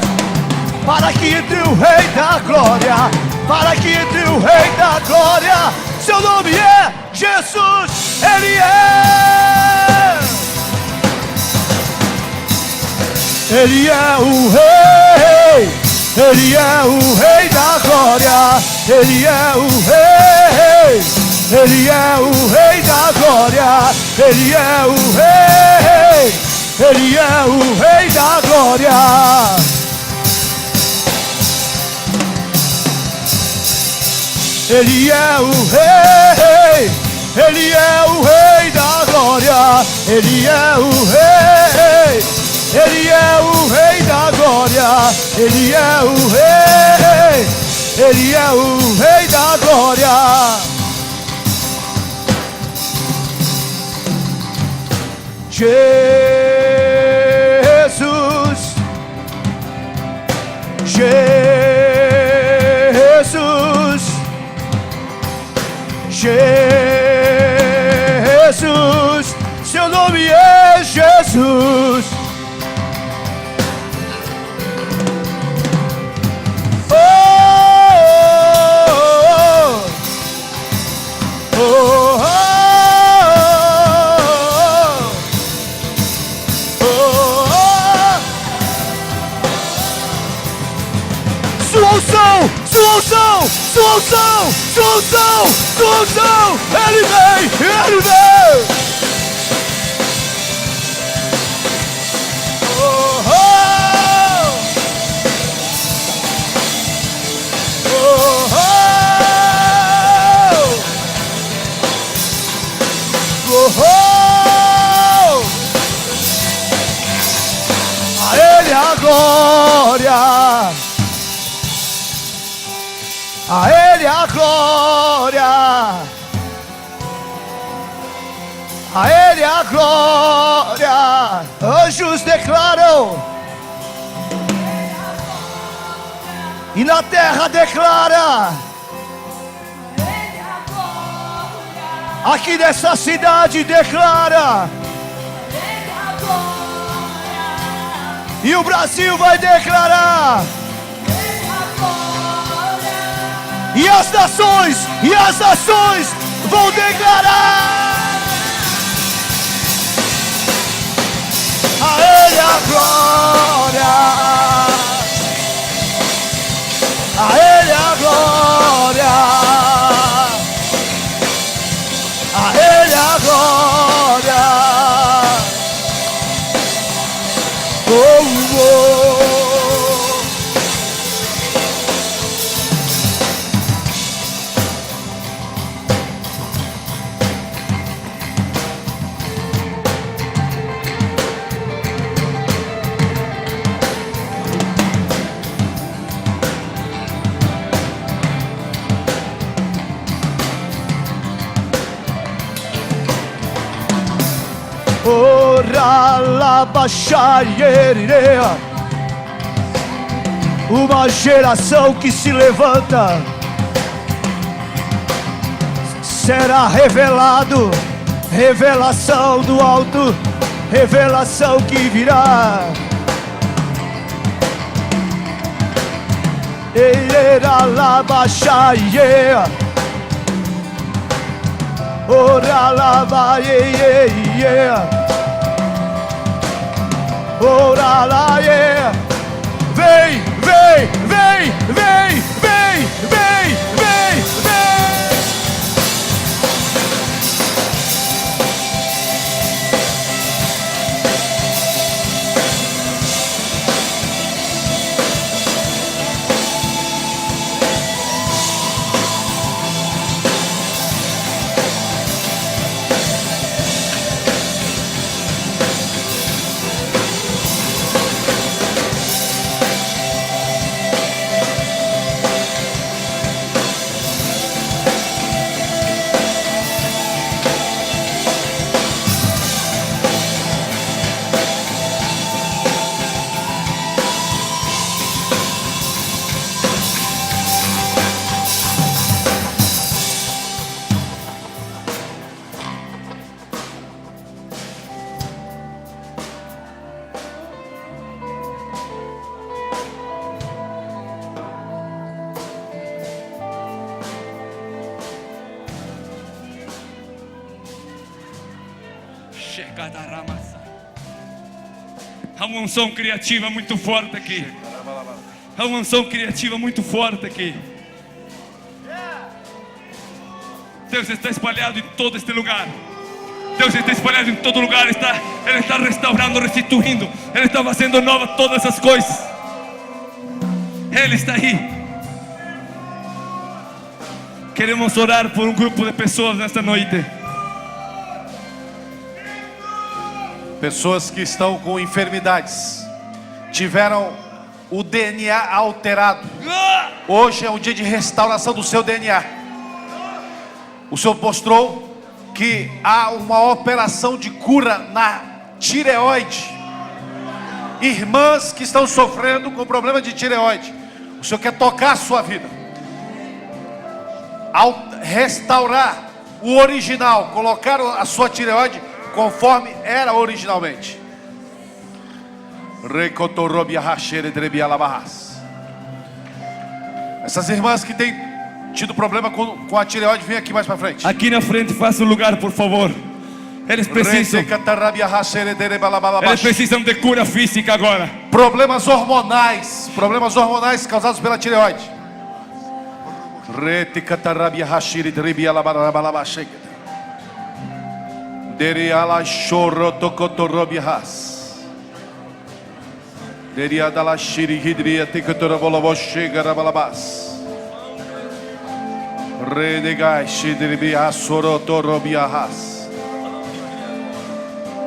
para que entre o Rei da Glória, para que entre o Rei da Glória. Seu nome é Jesus, Ele é. Ele é o Rei, Ele é o Rei da Glória. Ele é o Rei, Ele é o Rei da Glória. Ele é o Rei, Ele é o Rei da Glória. Ele é o Rei, Ele é o Rei da Glória. Ele é o Rei, Ele é o Rei da Glória. Ele é o Rei, Ele é o Rei da Glória. Jesus, Jesus, Jesus, seu nome é Jesus. Oh, oh, oh, oh, oh, oh. Sua unção, sua unção, sua unção, sua unção, sua unção. Ele vem, Ele vem. Oh, oh, oh, oh, oh, oh. A Ele a glória. A Ele a glória, a Ele a glória. Anjos declaram, e na terra declara. Aqui nessa cidade declara, e o Brasil vai declarar. E as nações vão declarar. A Ele a glória, a Ele a glória, a Ele a glória. Oh, oh. Ora la baixaieira, uma geração que se levanta, será revelado, revelação do alto, revelação que virá. Eira la baixaieira, ora la baixaieira. Ora lá, yeah. Vem, vem, vem, vem, vem, vem, vem, vem. Há uma unção criativa muito forte aqui. Há uma unção criativa muito forte aqui. Deus está espalhado em todo este lugar. Deus está espalhado em todo lugar. Ele está restaurando, restituindo. Ele está fazendo nova todas as coisas. Ele está aí. Queremos orar por um grupo de pessoas nesta noite. Pessoas que estão com enfermidades, tiveram o DNA alterado. Hoje é um dia de restauração do seu DNA. O Senhor mostrou que há uma operação de cura na tireoide. Irmãs que estão sofrendo com problema de tireoide, o Senhor quer tocar a sua vida, ao restaurar o original, colocar a sua tireoide conforme era originalmente. Essas irmãs que têm tido problema com a tireoide, vem aqui mais para frente. Aqui na frente, faça um lugar, por favor. Eles precisam de cura física agora. Problemas hormonais causados pela tireoide.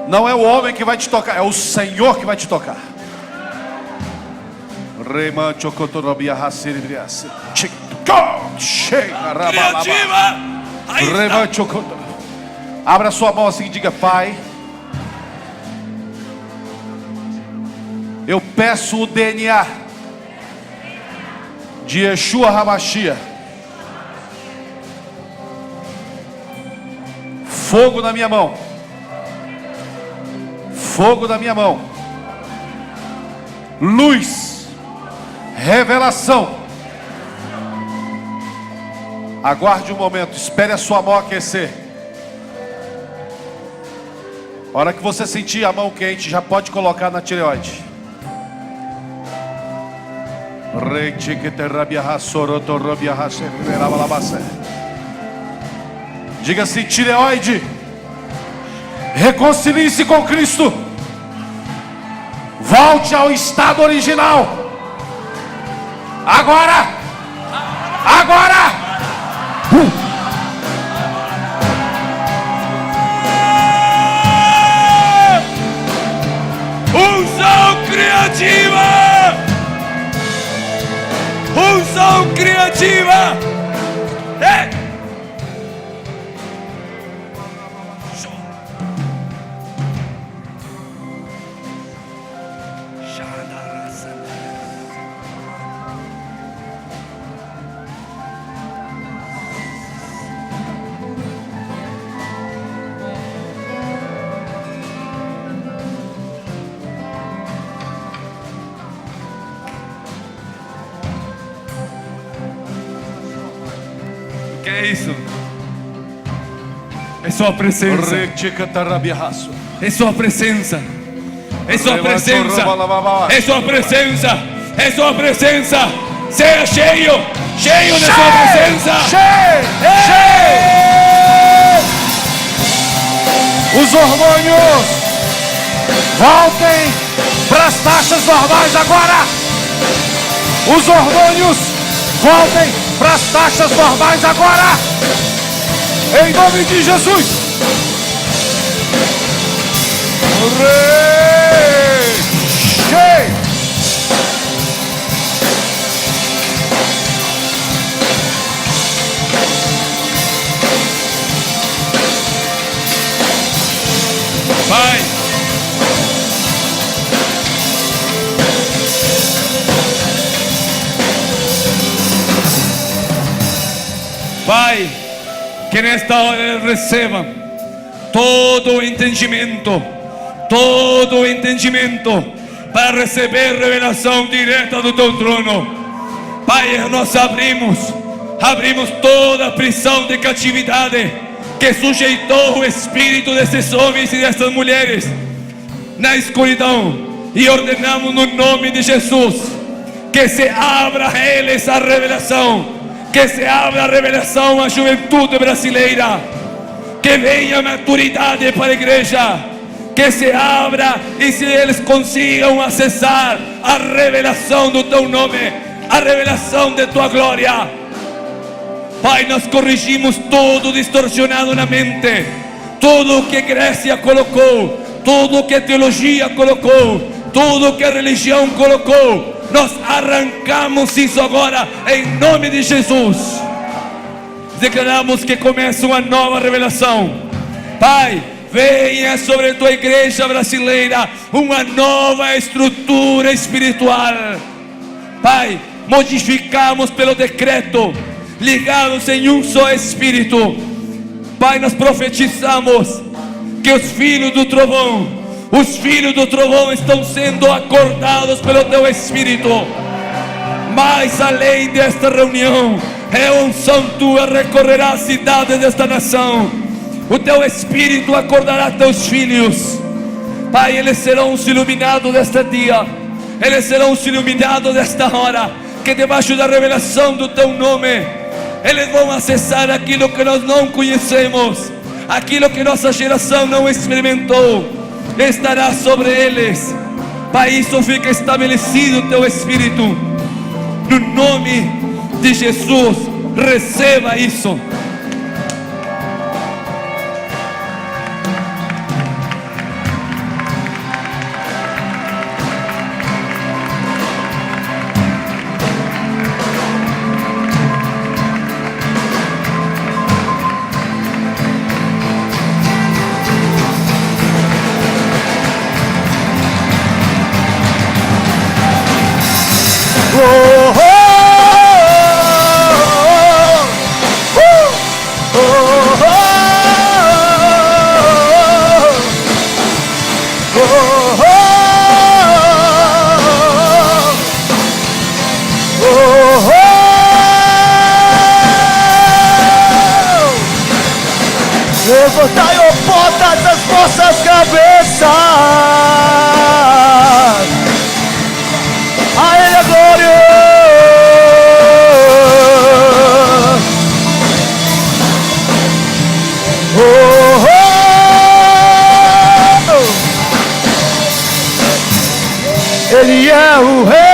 Não é o homem que vai te tocar, é o Senhor que vai te tocar. Criativa! Abra sua mão assim e diga: Pai, eu peço o DNA de Yeshua HaMashiach. Fogo na minha mão. Fogo na minha mão. Luz. Revelação. Aguarde um momento. Espere a sua mão aquecer. A hora que você sentir a mão quente, já pode colocar na tireoide. Diga assim: tireoide, reconcilie-se com Cristo. Volte ao estado original. Agora. Agora. Unção criativa! Unção criativa! É. Que é isso? É sua presença. É sua presença. É sua presença. É sua presença. É sua presença. Seja cheio. Cheio de sua presença. Os hormônios voltem para as taxas normais agora. Os hormônios voltem para as taxas normais agora. Em nome de Jesus. Cheio. Pai, Pai, que nesta hora Ele receba todo o entendimento para receber revelação direta do Teu trono. Pai, nós abrimos toda a prisão de catividade que sujeitou o espírito desses homens e dessas mulheres na escuridão, e ordenamos no nome de Jesus que se abra a eles a revelação, que se abra a revelação à juventude brasileira, que venha a maturidade para a igreja, que se abra e se eles consigam acessar a revelação do teu nome, a revelação de tua glória. Pai, nós corrigimos tudo distorcionado na mente, tudo o que a igreja colocou, tudo o que a teologia colocou, tudo o que a religião colocou. Nós arrancamos isso agora em nome de Jesus. Declaramos que começa uma nova revelação. Pai, venha sobre a tua igreja brasileira uma nova estrutura espiritual. Pai, modificamos pelo decreto, ligados em um só Espírito. Pai, nós profetizamos que os filhos do trovão estão sendo acordados pelo teu Espírito. Mas além desta reunião, é unção tua recorrerá as cidades desta nação. O teu Espírito acordará teus filhos. Pai, eles serão iluminados deste dia, eles serão iluminados desta hora, que debaixo da revelação do teu nome, eles vão acessar aquilo que nós não conhecemos, aquilo que nossa geração não experimentou, estará sobre eles. Pai, isso fica estabelecido, teu Espírito, no nome de Jesus. Receba isso. Levantai, ó portas, as vossas cabeças, a Ele a glória. Oh, oh, oh. Ele é o Rei.